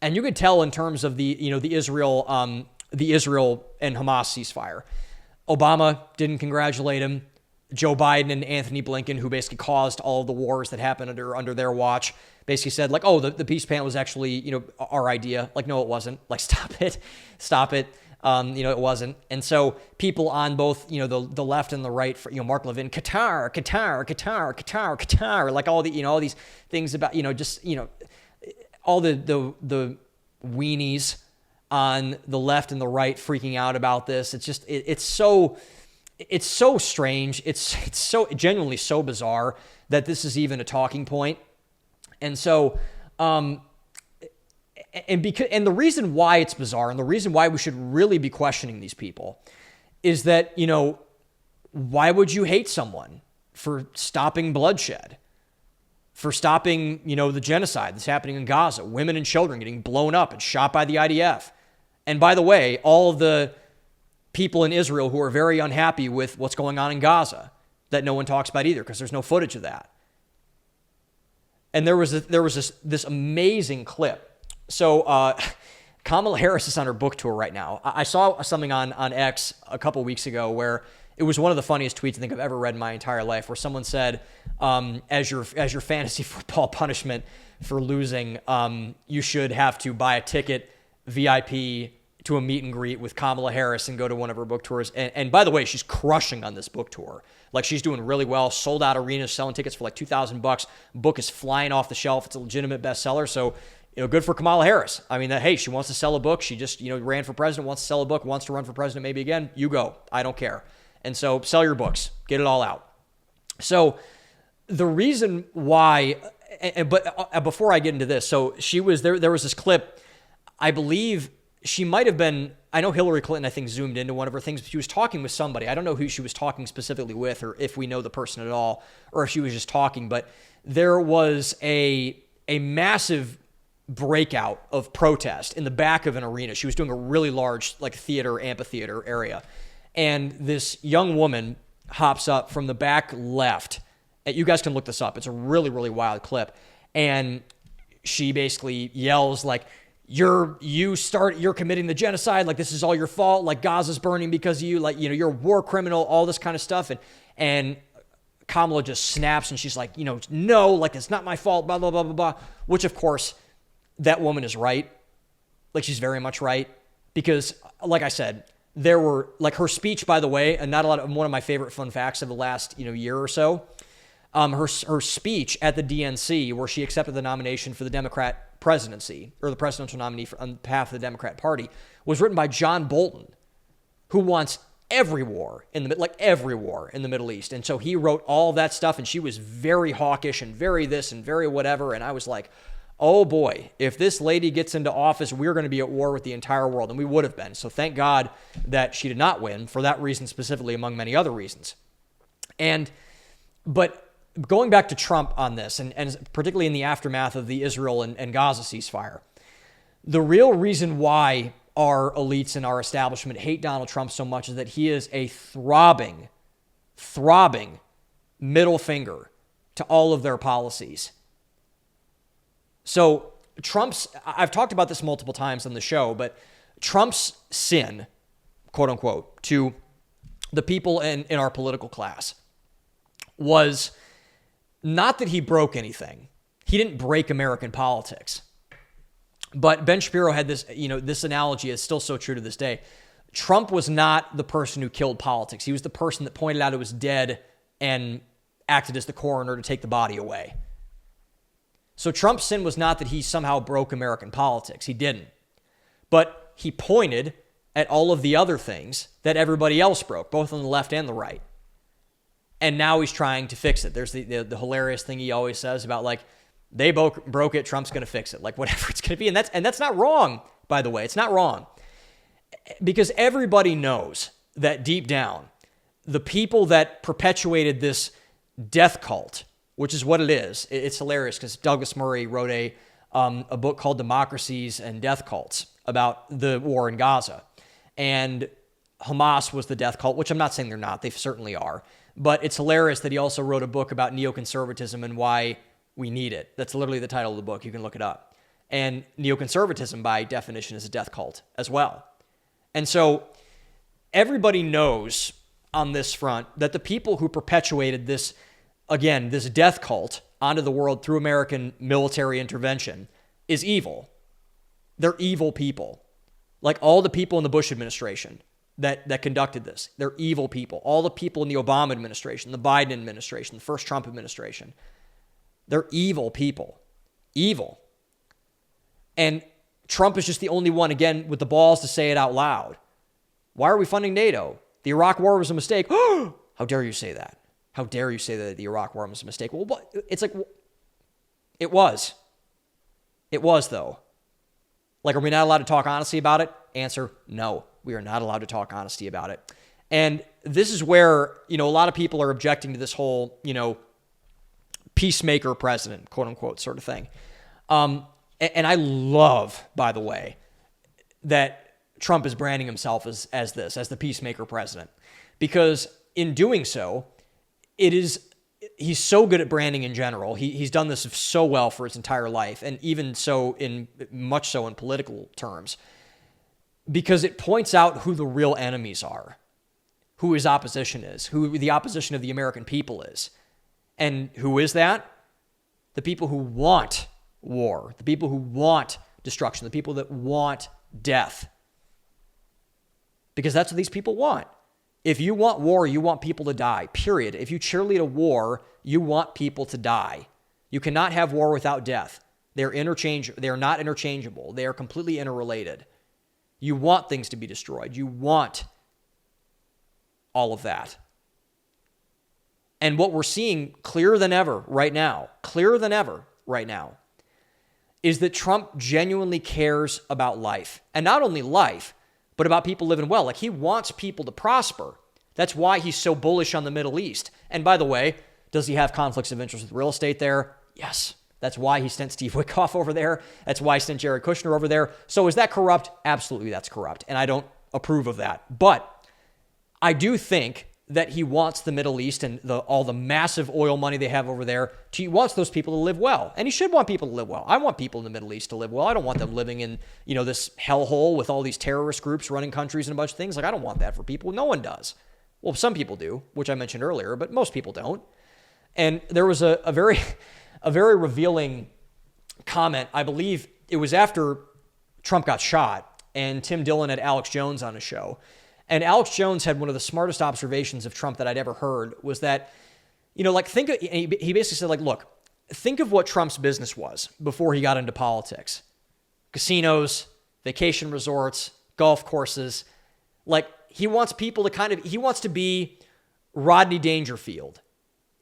And you could tell in terms of the Israel and Hamas ceasefire. Obama didn't congratulate him. Joe Biden and Anthony Blinken, who basically caused all of the wars that happened under their watch, basically said the peace plan was actually, our idea. No, it wasn't. Stop it. It wasn't. And so people on both, the left and the right, Mark Levin, Qatar, all these things about, all the weenies on the left and the right freaking out about this. It's just, it's so strange. It's so genuinely so bizarre that this is even a talking point. And so, and the reason why it's bizarre and the reason why we should really be questioning these people is that, why would you hate someone for stopping bloodshed, for stopping, the genocide that's happening in Gaza, women and children getting blown up and shot by the IDF? And by the way, all of the people in Israel who are very unhappy with what's going on in Gaza that no one talks about either because there's no footage of that. And there was this amazing clip. So Kamala Harris is on her book tour right now. I saw something on X a couple weeks ago where it was one of the funniest tweets I think I've ever read in my entire life, where someone said, as your fantasy football punishment for losing, you should have to buy a ticket VIP to a meet and greet with Kamala Harris and go to one of her book tours. And by the way, she's crushing on this book tour. Like, she's doing really well. Sold out arenas, selling tickets for like $2,000. Book is flying off the shelf. It's a legitimate bestseller. So, good for Kamala Harris. I mean, hey, she wants to sell a book. She just, ran for president, wants to sell a book, wants to run for president maybe again. You go. I don't care. And so sell your books. Get it all out. So the reason why, but before I get into this, so she was there. There was this clip. I believe she might have been, I know Hillary Clinton, I think, zoomed into one of her things, but she was talking with somebody. I don't know who she was talking specifically with, or if we know the person at all, or if she was just talking, but there was a massive breakout of protest in the back of an arena. She was doing a really large, like, amphitheater area. And this young woman hops up from the back left. You guys can look this up. It's a really, really wild clip. And she basically yells, like, you're committing the genocide, like, this is all your fault, like, Gaza's burning because of you, like, you're a war criminal, all this kind of stuff. And Kamala just snaps and she's like, no, like, it's not my fault, blah, blah, blah, blah, blah. Which, of course, that woman is right. Like, she's very much right. Because, like I said, there were, like, her speech, by the way, and one of my favorite fun facts of the last, year or so, her speech at the DNC, where she accepted the nomination for the Democrat presidency, or the presidential nominee on behalf of the Democrat Party, was written by John Bolton, who wants every war in the Middle East. And so he wrote all that stuff, and she was very hawkish and very this and very whatever. And I was like, oh boy, if this lady gets into office, we're going to be at war with the entire world. And we would have been. So thank God that she did not win for that reason specifically, among many other reasons. But going back to Trump on this, and particularly in the aftermath of the Israel and Gaza ceasefire, the real reason why our elites and our establishment hate Donald Trump so much is that he is a throbbing middle finger to all of their policies. So I've talked about this multiple times on the show, but Trump's sin, quote unquote, to the people in our political class was not that he broke anything. He didn't break American politics. But Ben Shapiro had this, this analogy is still so true to this day. Trump was not the person who killed politics. He was the person that pointed out it was dead and acted as the coroner to take the body away. So Trump's sin was not that he somehow broke American politics. He didn't. But he pointed at all of the other things that everybody else broke, both on the left and the right. And now he's trying to fix it. There's the hilarious thing he always says about, like, they broke it, Trump's going to fix it, like, whatever it's going to be. And that's not wrong, by the way. It's not wrong. Because everybody knows that deep down, the people that perpetuated this death cult, which is what it is, it's hilarious because Douglas Murray wrote a book called Democracies and Death Cults about the war in Gaza. And Hamas was the death cult, which I'm not saying they're not. They certainly are. But it's hilarious that he also wrote a book about neoconservatism and why we need it. That's literally the title of the book. You can look it up. And neoconservatism, by definition, is a death cult as well. And so everybody knows on this front that the people who perpetuated this, again, this death cult onto the world through American military intervention is evil. They're evil people. Like all the people in the Bush administration that conducted this. They're evil people. All the people in the Obama administration, the Biden administration, the first Trump administration. They're evil people. Evil. And Trump is just the only one, again, with the balls to say it out loud. Why are we funding NATO? The Iraq war was a mistake. How dare you say that? How dare you say that the Iraq war was a mistake? Well, it's like, it was. It was, though. Like, are we not allowed to talk honestly about it? Answer, no. We are not allowed to talk honesty about it. And this is where, a lot of people are objecting to this whole, peacemaker president, quote unquote, sort of thing. And I love, by the way, that Trump is branding himself as the peacemaker president. Because in doing so, he's so good at branding in general. He's done this so well for his entire life, and even so much so in political terms, because it points out who the real enemies are, who his opposition is, who the opposition of the American people is. And who is that? The people who want war, the people who want destruction, the people that want death. Because that's what these people want. If you want war, you want people to die, period. If you cheerlead a war, you want people to die. You cannot have war without death. They're not interchangeable. They are completely interrelated. You want things to be destroyed. You want all of that. And what we're seeing clearer than ever right now, is that Trump genuinely cares about life. And not only life, but about people living well. Like, he wants people to prosper. That's why he's so bullish on the Middle East. And by the way, does he have conflicts of interest with real estate there? Yes. That's why he sent Steve Witkoff over there. That's why he sent Jared Kushner over there. So is that corrupt? Absolutely, that's corrupt. And I don't approve of that. But I do think that he wants the Middle East and all the massive oil money they have over there. He wants those people to live well. And he should want people to live well. I want people in the Middle East to live well. I don't want them living in, this hellhole with all these terrorist groups running countries and a bunch of things. Like, I don't want that for people. No one does. Well, some people do, which I mentioned earlier, but most people don't. And there was a very revealing comment. I believe it was after Trump got shot, and Tim Dillon had Alex Jones on a show. And Alex Jones had one of the smartest observations of Trump that I'd ever heard, was that, he basically said, look, think of what Trump's business was before he got into politics. Casinos, vacation resorts, golf courses. Like, he wants people to he wants to be Rodney Dangerfield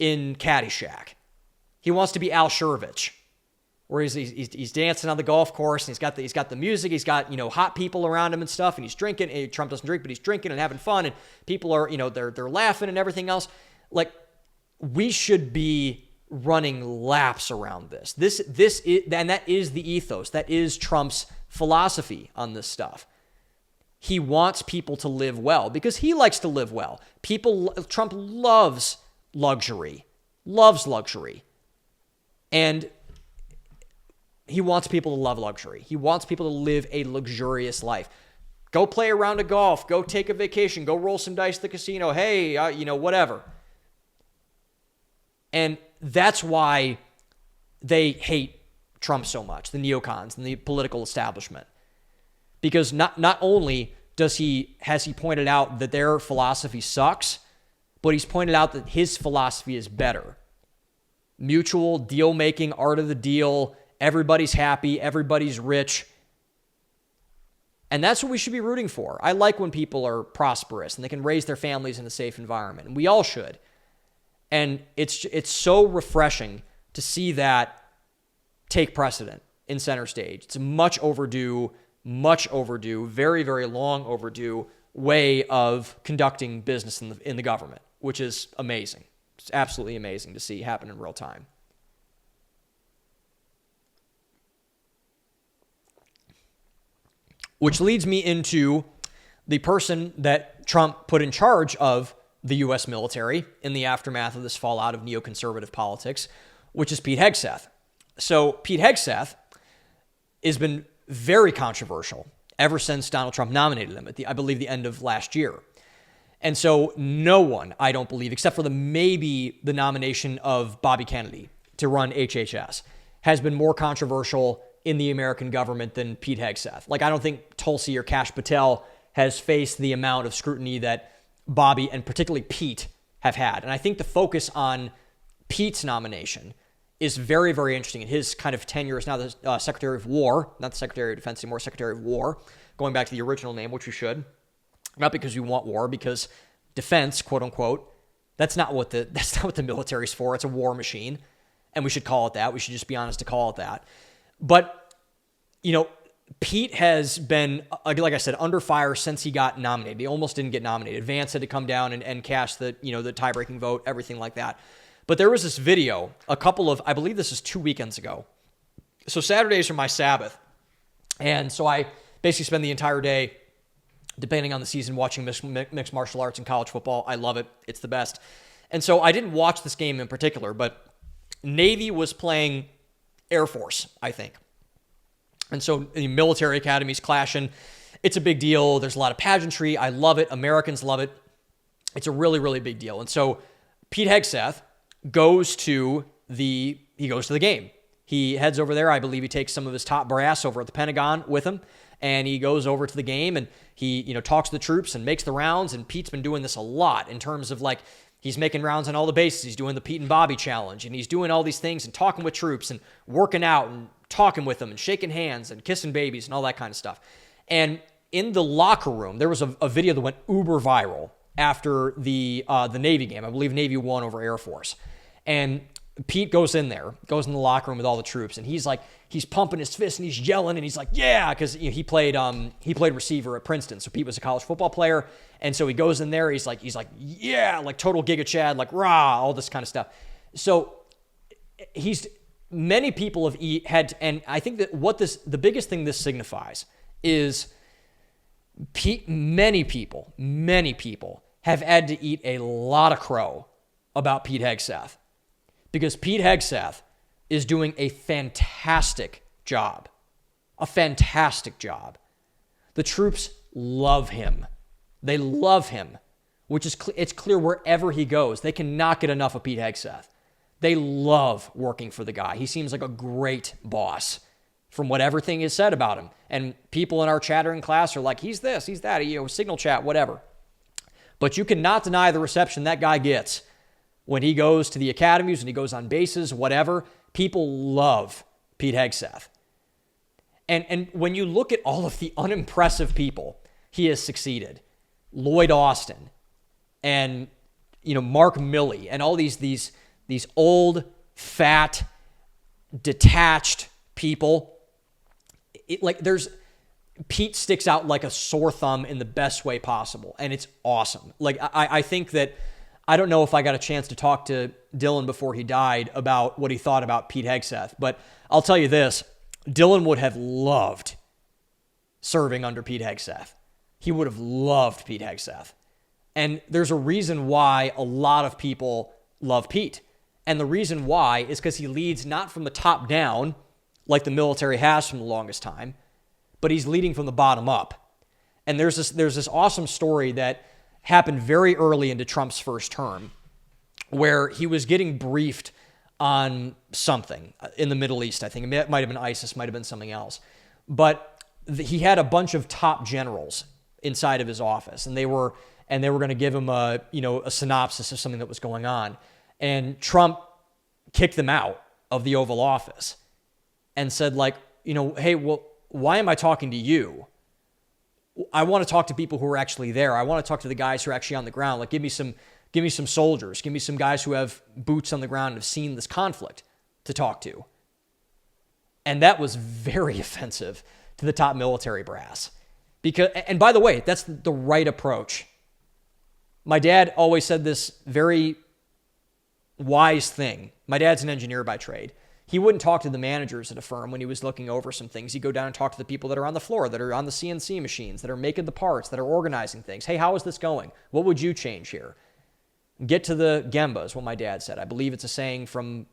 in Caddyshack. He wants to be Al Shervich, where he's dancing on the golf course, and he's got the music, he's got hot people around him and stuff, and he's drinking. And Trump doesn't drink, but he's drinking and having fun, and people are they're laughing and everything else. Like, we should be running laps around this. This is, and that is the ethos. That is Trump's philosophy on this stuff. He wants people to live well because he likes to live well. Trump loves luxury, and he wants people to love luxury. He wants people to live a luxurious life. Go play a round of golf. Go take a vacation. Go roll some dice at the casino. Hey, whatever. And that's why they hate Trump so much, the neocons and the political establishment. Because not only has he pointed out that their philosophy sucks, but he's pointed out that his philosophy is better. Mutual deal-making, art of the deal. Everybody's happy. Everybody's rich. And that's what we should be rooting for. I like when people are prosperous and they can raise their families in a safe environment. And we all should. And it's so refreshing to see that take precedent in center stage. It's a much overdue, very, very long overdue way of conducting business in the government, which is amazing. It's absolutely amazing to see happen in real time. Which leads me into the person that Trump put in charge of the U.S. military in the aftermath of this fallout of neoconservative politics, which is Pete Hegseth. So Pete Hegseth has been very controversial ever since Donald Trump nominated him at I believe the end of last year. And so no one, I don't believe, except for the nomination of Bobby Kennedy to run HHS, has been more controversial in the American government than Pete Hegseth. Like, I don't think Tulsi or Kash Patel has faced the amount of scrutiny that Bobby and particularly Pete have had. And I think the focus on Pete's nomination is very, very interesting. In his kind of tenure as now the Secretary of War, not the Secretary of Defense anymore, Secretary of War, going back to the original name, which we should. Not because we want war, because defense, quote unquote, that's not what the military's for. It's a war machine, and we should call it that. We should just be honest to call it that. But, Pete has been, like I said, under fire since he got nominated. He almost didn't get nominated. Vance had to come down and cast the tie-breaking vote, everything like that. But there was this video, I believe this is 2 weekends ago. So Saturdays are my Sabbath. And so I basically spend the entire day depending on the season, watching mixed martial arts and college football. I love it. It's the best. And so I didn't watch this game in particular, but Navy was playing Air Force, I think. And so the military academies clashing. It's a big deal. There's a lot of pageantry. I love it. Americans love it. It's a really, really big deal. And so Pete Hegseth goes to the game. He heads over there. I believe he takes some of his top brass over at the Pentagon with him, and he goes over to the game and he, talks to the troops and makes the rounds. And Pete's been doing this a lot in terms of like, he's making rounds on all the bases. He's doing the Pete and Bobby challenge, and he's doing all these things and talking with troops and working out and talking with them and shaking hands and kissing babies and all that kind of stuff. And in the locker room, there was a video that went uber viral after the Navy game. I believe Navy won over Air Force. And Pete goes in the locker room with all the troops, and he's pumping his fist and he's yelling and he's like, yeah, because he played receiver at Princeton. So Pete was a college football player, and so he goes in there. He's like, yeah, like total Giga Chad, like rah, all this kind of stuff. So many people have had, and I think that the biggest thing this signifies is many people have had to eat a lot of crow about Pete Hegseth, because Pete Hegseth is doing a fantastic job. The troops love him. They love him, which is it's clear wherever he goes. They cannot get enough of Pete Hegseth. They love working for the guy. He seems like a great boss from what everything is said about him. And people in our chattering class are like, he's this, he's that, signal chat, whatever. But you cannot deny the reception that guy gets when he goes to the academies, when he goes on bases, whatever. People love Pete Hegseth. And when you look at all of the unimpressive people he has succeeded, Lloyd Austin and Mark Milley and all these old, fat, detached people, Pete sticks out like a sore thumb in the best way possible, and it's awesome. Like I think that, I don't know if I got a chance to talk to Dylan before he died about what he thought about Pete Hegseth, but I'll tell you this, Dylan would have loved serving under Pete Hegseth. He would have loved Pete Hegseth. And there's a reason why a lot of people love Pete. And the reason why is because he leads not from the top down, like the military has from the longest time, but he's leading from the bottom up. And there's this awesome story that happened very early into Trump's first term, where he was getting briefed on something in the Middle East. I think it might have been ISIS, might have been something else. But he had a bunch of top generals inside of his office, and they were going to give him a synopsis of something that was going on. And Trump kicked them out of the Oval Office and said, hey, well, why am I talking to you? I want to talk to people who are actually there. I want to talk to the guys who are actually on the ground. Like, give me some soldiers. Give me some guys who have boots on the ground and have seen this conflict to talk to. And that was very offensive to the top military brass. And by the way, that's the right approach. My dad always said this very wise thing. My dad's an engineer by trade. He wouldn't talk to the managers at a firm when he was looking over some things. He'd go down and talk to the people that are on the floor, that are on the CNC machines, that are making the parts, that are organizing things. Hey, how is this going? What would you change here? Get to the Gemba is what my dad said. I believe it's a saying from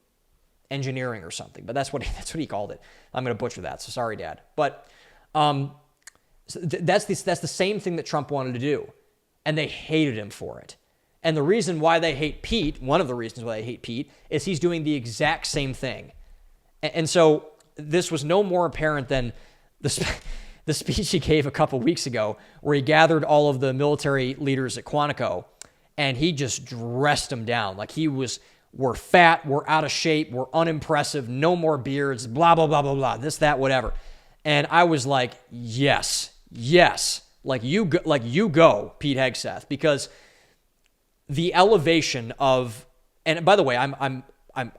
engineering or something, but that's what he called it. I'm going to butcher that, so sorry, Dad. But that's the same thing that Trump wanted to do, and they hated him for it. And the reason why they hate Pete, one of the reasons why they hate Pete, is he's doing the exact same thing. And so this was no more apparent than the speech he gave a couple weeks ago, where he gathered all of the military leaders at Quantico, and he just dressed them down. Like we're fat, we're out of shape, we're unimpressive, no more beards, blah, blah, blah, blah, blah, this, that, whatever. And I was like, yes, like you go, Pete Hegseth, because the elevation of, and by the way, I'm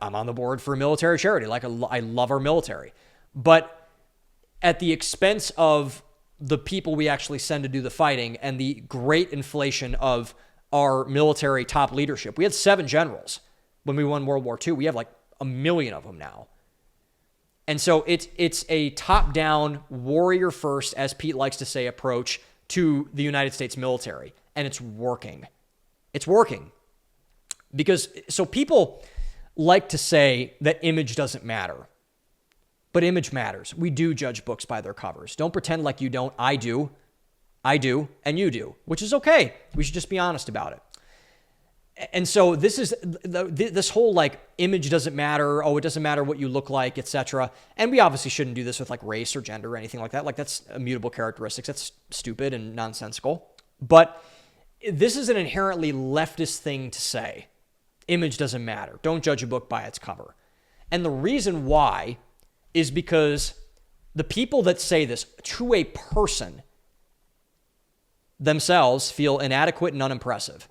on the board for a military charity. Like I love our military, but at the expense of the people we actually send to do the fighting and the great inflation of our military top leadership. We had 7 generals when we won World War II. We have like 1 million of them now. And so it's a top-down, warrior first, as Pete likes to say, approach to the United States military, and it's working. It's working. So people like to say that image doesn't matter, but image matters. We do judge books by their covers. Don't pretend like you don't. I do, and you do, which is okay. We should just be honest about it. And so this whole like image doesn't matter. Oh, it doesn't matter what you look like, etc. And we obviously shouldn't do this with like race or gender or anything like that. Like that's immutable characteristics. That's stupid and nonsensical. But this is an inherently leftist thing to say. Image doesn't matter. Don't judge a book by its cover. And the reason why is because the people that say this to a person themselves feel inadequate and unimpressive.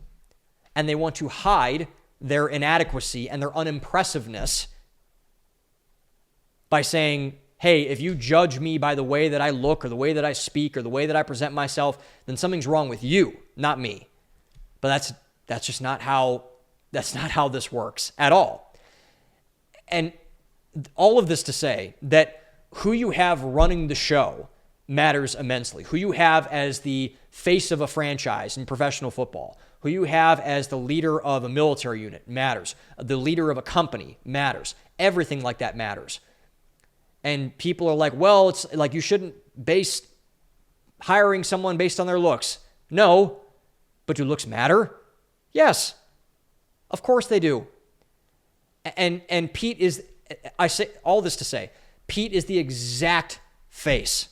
And they want to hide their inadequacy and their unimpressiveness by saying, hey, if you judge me by the way that I look or the way that I speak or the way that I present myself, then something's wrong with you, not me. But that's just not how this works at all. And all of this to say that who you have running the show matters immensely. Who you have as the face of a franchise in professional football, who you have as the leader of a military unit matters. The leader of a company matters. Everything like that matters. And people are like, well, it's like you shouldn't base hiring someone based on their looks. No, but do looks matter? Yes, of course they do. And Pete is, I say all this to say, Pete is the exact face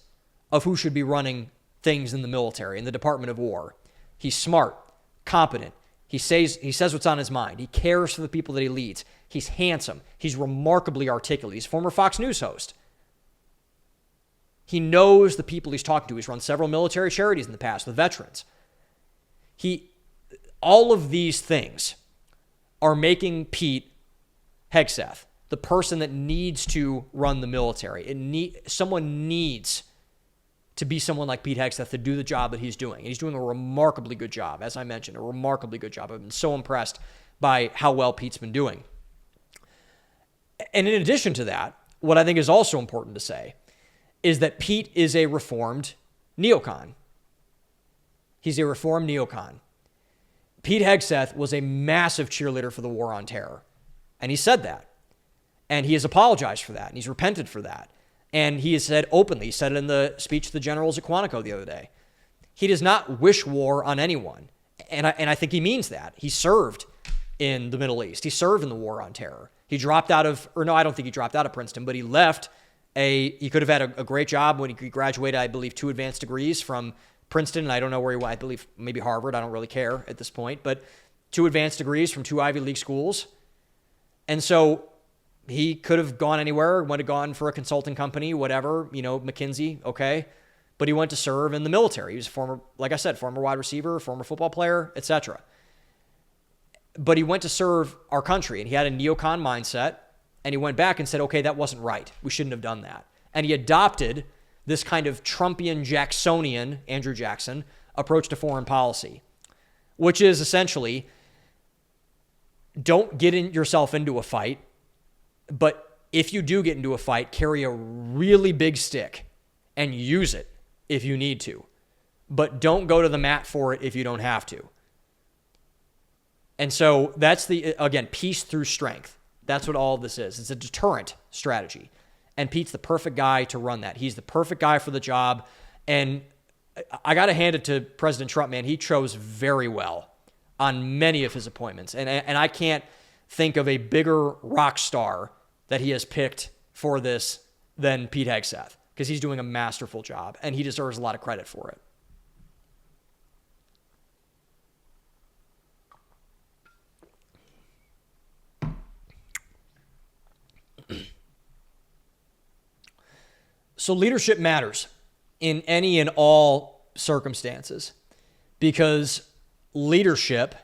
of who should be running things in the military, in the Department of War. He's smart, competent. He says what's on his mind. He cares for the people that he leads. He's handsome. He's remarkably articulate. He's a former Fox News host. He knows the people he's talking to. He's run several military charities in the past with veterans. All of these things are making Pete Hegseth the person that needs to run the military. Someone needs to be someone like Pete Hegseth to do the job that he's doing. And he's doing a remarkably good job, as I mentioned, a remarkably good job. I've been so impressed by how well Pete's been doing. And in addition to that, what I think is also important to say is that Pete is a reformed neocon. He's a reformed neocon. Pete Hegseth was a massive cheerleader for the war on terror. And he said that. And he has apologized for that. And he's repented for that. And he has said openly, he said it in the speech to the generals at Quantico the other day, he does not wish war on anyone. And I think he means that. He served in the Middle East. He served in the war on terror. He dropped out of, or no, I don't think he dropped out of Princeton, but he left he could have had a great job when he graduated, I believe, 2 advanced degrees from Princeton. And I don't know where he went. I believe maybe Harvard. I don't really care at this point, but 2 advanced degrees from 2 Ivy League schools. And so he could have gone anywhere, would have gone for a consulting company, whatever, McKinsey, okay. But he went to serve in the military. He was former wide receiver, former football player, etc. But he went to serve our country, and he had a neocon mindset, and he went back and said, okay, that wasn't right. We shouldn't have done that. And he adopted this kind of Trumpian, Jacksonian, Andrew Jackson, approach to foreign policy, which is essentially, don't get yourself into a fight. But if you do get into a fight, carry a really big stick and use it if you need to. But don't go to the mat for it if you don't have to. And so that's again, peace through strength. That's what all of this is. It's a deterrent strategy. And Pete's the perfect guy to run that. He's the perfect guy for the job. And I got to hand it to President Trump, man. He chose very well on many of his appointments. And I can't think of a bigger rock star that he has picked for this than Pete Hegseth, because he's doing a masterful job and he deserves a lot of credit for it. So leadership matters in any and all circumstances, because leadership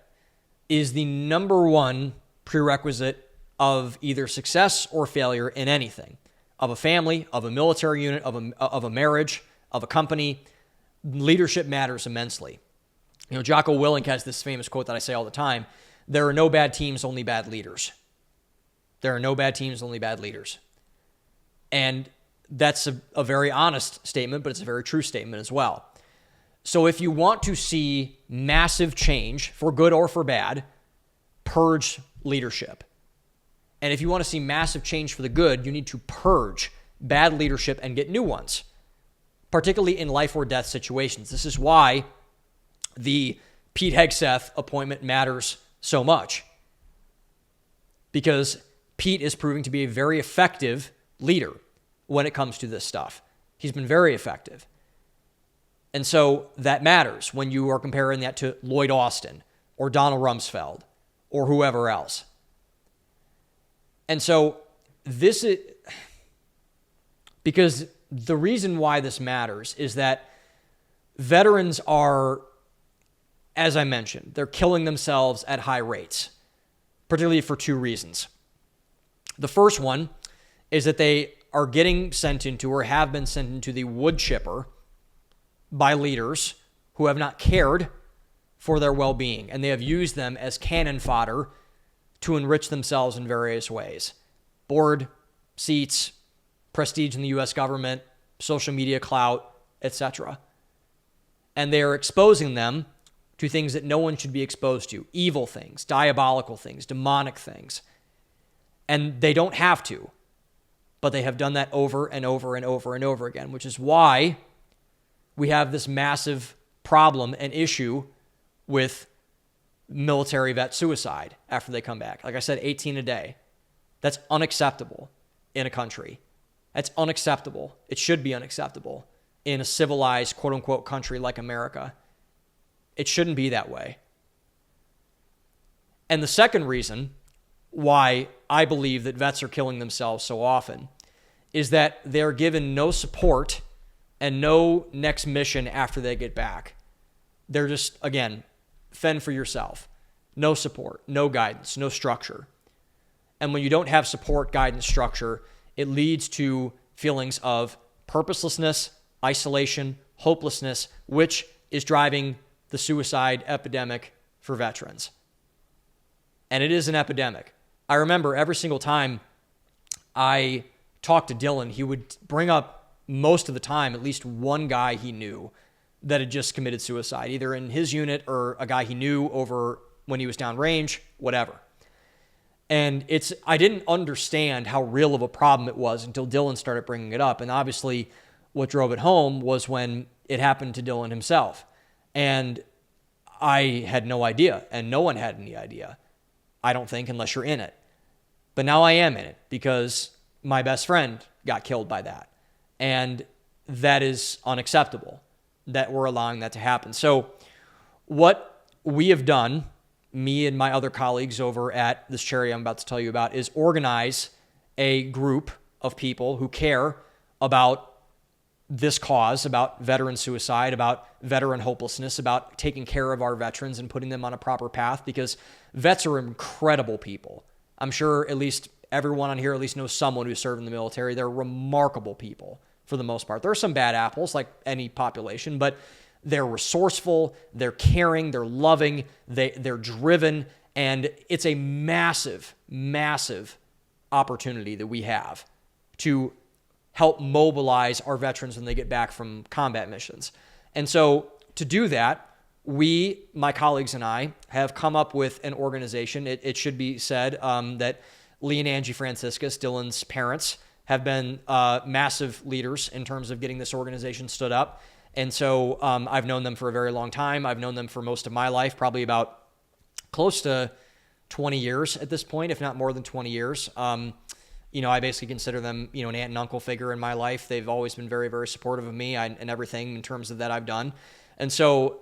is the number one prerequisite of either success or failure in anything, of a family, of a military unit, of a marriage, of a company. Leadership matters immensely. Jocko Willink has this famous quote that I say all the time: there are no bad teams, only bad leaders. There are no bad teams, only bad leaders. And that's a very honest statement, but it's a very true statement as well. So if you want to see massive change, for good or for bad, purge leadership. And if you want to see massive change for the good, you need to purge bad leadership and get new ones, particularly in life or death situations. This is why the Pete Hegseth appointment matters so much, because Pete is proving to be a very effective leader when it comes to this stuff. He's been very effective. And so that matters when you are comparing that to Lloyd Austin or Donald Rumsfeld or whoever else. And so this is because the reason why this matters is that veterans are, as I mentioned, they're killing themselves at high rates, particularly for two reasons. The first one is that they are getting sent into or have been sent into the wood chipper by leaders who have not cared for their well-being, and they have used them as cannon fodder to enrich themselves in various ways. Board seats, prestige in the U.S. government, social media clout, etc. And they are exposing them to things that no one should be exposed to, evil things, diabolical things, demonic things. And they don't have to, but they have done that over and over and over and over again, which is why we have this massive problem and issue with military vet suicide after they come back. Like I said, 18 a day. That's unacceptable in a country. That's unacceptable. It should be unacceptable in a civilized, quote-unquote, country like America. It shouldn't be that way. And the second reason why I believe that vets are killing themselves so often is that they're given no support and no next mission after they get back. They're just, again, fend for yourself. No support, no guidance, no structure. And when you don't have support, guidance, structure, it leads to feelings of purposelessness, isolation, hopelessness, which is driving the suicide epidemic for veterans. And it is an epidemic. I remember every single time I talked to Dylan, he would bring up most of the time at least one guy he knew that had just committed suicide, either in his unit or a guy he knew over when he was downrange, whatever. And I didn't understand how real of a problem it was until Dylan started bringing it up. And obviously what drove it home was when it happened to Dylan himself. And I had no idea, and no one had any idea, I don't think, unless you're in it. But now I am in it because my best friend got killed by that. And that is unacceptable that we're allowing that to happen. So what we have done, me and my other colleagues over at this charity I'm about to tell you about, is organize a group of people who care about this cause, about veteran suicide, about veteran hopelessness, about taking care of our veterans and putting them on a proper path, because vets are incredible people. I'm sure at least everyone on here at least knows someone who served in the military. They're remarkable people for the most part. There are some bad apples like any population, but they're resourceful, they're caring, they're loving, they're driven, and it's a massive, massive opportunity that we have to help mobilize our veterans when they get back from combat missions. And so to do that, we, my colleagues and I, have come up with an organization. It should be said that Lee and Angie Franciscus, Dylan's parents, have been massive leaders in terms of getting this organization stood up. And so I've known them for a very long time. I've known them for most of my life, probably about close to 20 years at this point, if not more than 20 years. I basically consider them, an aunt and uncle figure in my life. They've always been very, very supportive of me and everything in terms of that I've done. And so,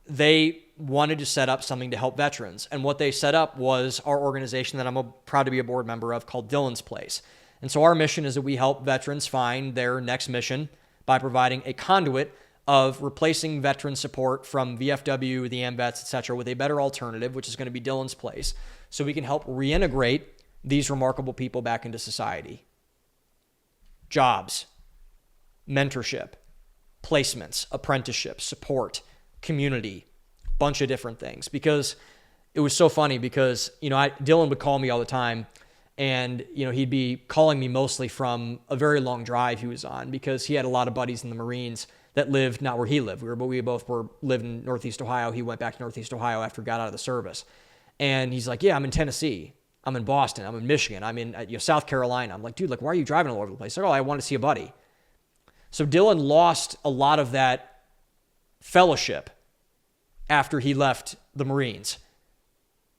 they wanted to set up something to help veterans. And what they set up was our organization that I'm proud to be a board member of, called Dylan's Place. And so our mission is that we help veterans find their next mission by providing a conduit of replacing veteran support from VFW, the AMVETS, et cetera, with a better alternative, which is going to be Dylan's Place, so we can help reintegrate these remarkable people back into society. Jobs, mentorship, placements, apprenticeships, support, community, bunch of different things. Because it was so funny because, Dylan would call me all the time, and, he'd be calling me mostly from a very long drive he was on, because he had a lot of buddies in the Marines that lived not where he lived. We both lived in Northeast Ohio. He went back to Northeast Ohio after he got out of the service. And he's like, yeah, I'm in Tennessee. I'm in Boston. I'm in Michigan. I'm in South Carolina. I'm like, dude, like, why are you driving all over the place? Like, oh, I want to see a buddy. So Dylan lost a lot of that fellowship after he left the Marines.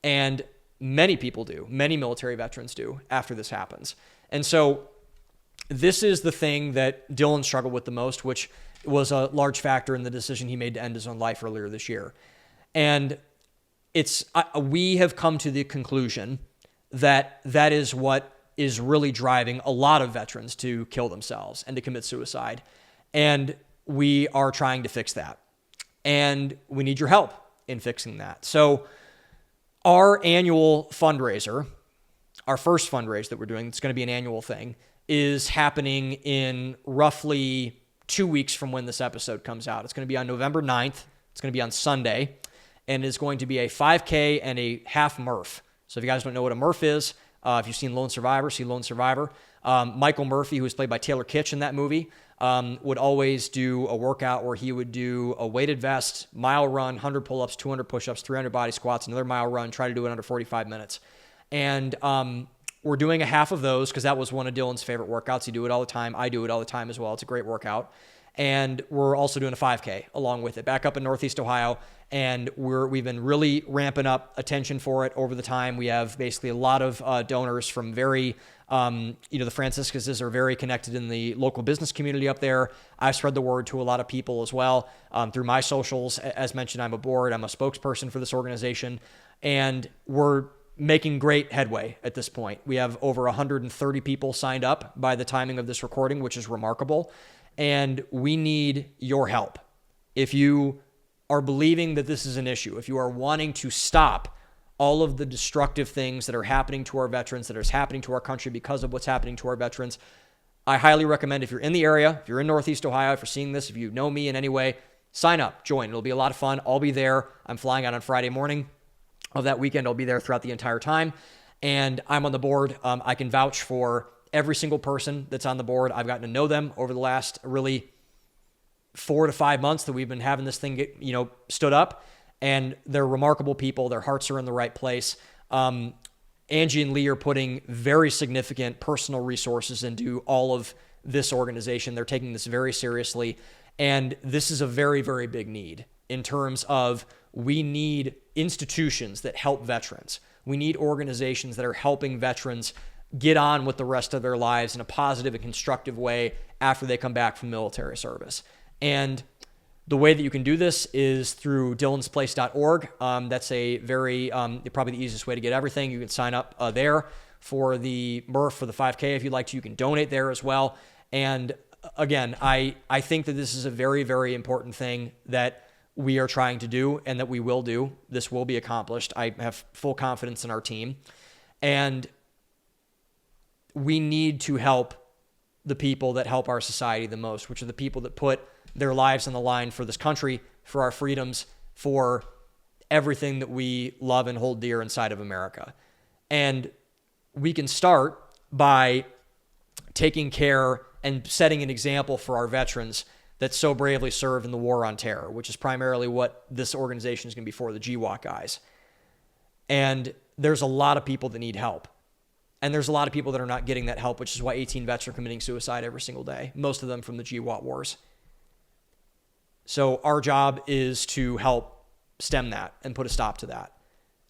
And many people do. Many military veterans do after this happens. And so this is the thing that Dylan struggled with the most, which was a large factor in the decision he made to end his own life earlier this year. And we have come to the conclusion that that is what is really driving a lot of veterans to kill themselves and to commit suicide. And we are trying to fix that. And we need your help in fixing that. So our annual fundraiser, our first fundraiser that we're doing, it's going to be an annual thing, is happening in roughly 2 weeks from when this episode comes out. It's going to be on November 9th. It's going to be on Sunday. And it's going to be a 5K and a half Murph. So if you guys don't know what a Murph is, if you've seen Lone Survivor, see Lone Survivor. Michael Murphy, who was played by Taylor Kitsch in that movie, would always do a workout where he would do a weighted vest, mile run, 100 pull-ups, 200 push-ups, 300 body squats, another mile run, try to do it under 45 minutes. And we're doing a half of those because that was one of Dylan's favorite workouts. He do it all the time. I do it all the time as well. It's a great workout. And we're also doing a 5K along with it, back up in Northeast Ohio. And we've been really ramping up attention for it over the time. We have basically a lot of donors from very, the Franciscuses are very connected in the local business community up there. I've spread the word to a lot of people as well through my socials. As mentioned, I'm a spokesperson for this organization, and we're making great headway at this point. We have over 130 people signed up by the timing of this recording, which is remarkable. And we need your help. If you are believing that this is an issue, if you are wanting to stop all of the destructive things that are happening to our veterans, that is happening to our country because of what's happening to our veterans, I highly recommend, if you're in the area, if you're in Northeast Ohio, if you're seeing this, if you know me in any way, sign up, join. It'll be a lot of fun. I'll be there. I'm flying out on Friday morning of that weekend. I'll be there throughout the entire time. And I'm on the board. I can vouch for every single person that's on the board. I've gotten to know them over the last really 4 to 5 months that we've been having this thing get, stood up. And they're remarkable people. Their hearts are in the right place. Angie and Lee are putting very significant personal resources into all of this organization. They're taking this very seriously. And this is a very, very big need in terms of we need institutions that help veterans. We need organizations that are helping veterans get on with the rest of their lives in a positive and constructive way after they come back from military service. And the way that you can do this is through dylansplace.org. That's a very, probably the easiest way to get everything. You can sign up there for the Murph, for the 5K if you'd like to. You can donate there as well. And again, I think that this is a very, very important thing that we are trying to do and that we will do. This will be accomplished. I have full confidence in our team. And we need to help the people that help our society the most, which are the people that put their lives on the line for this country, for our freedoms, for everything that we love and hold dear inside of America. And we can start by taking care and setting an example for our veterans that so bravely served in the War on Terror, which is primarily what this organization is going to be for, the GWOT guys. And there's a lot of people that need help. And there's a lot of people that are not getting that help, which is why 18 vets are committing suicide every single day, most of them from the GWOT wars. So our job is to help stem that and put a stop to that.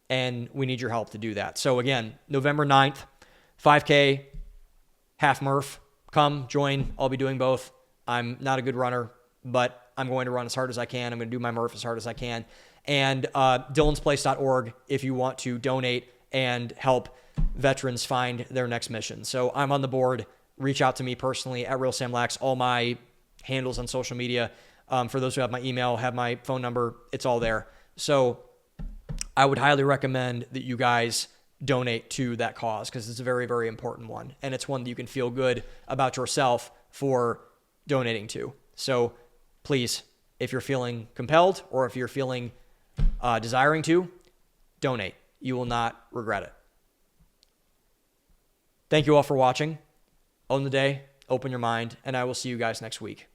And we need your help to do that. So again, November 9th, 5K, half Murph. Come, join. I'll be doing both. I'm not a good runner, but I'm going to run as hard as I can. I'm going to do my Murph as hard as I can. And dylansplace.org if you want to donate and help veterans find their next mission. So I'm on the board. Reach out to me personally at RealSamLax. All my handles on social media. For those who have my email, have my phone number, it's all there. So I would highly recommend that you guys donate to that cause because it's a very, very important one. And it's one that you can feel good about yourself for donating to. So please, if you're feeling compelled or if you're feeling desiring to, donate. You will not regret it. Thank you all for watching. Own the day, open your mind, and I will see you guys next week.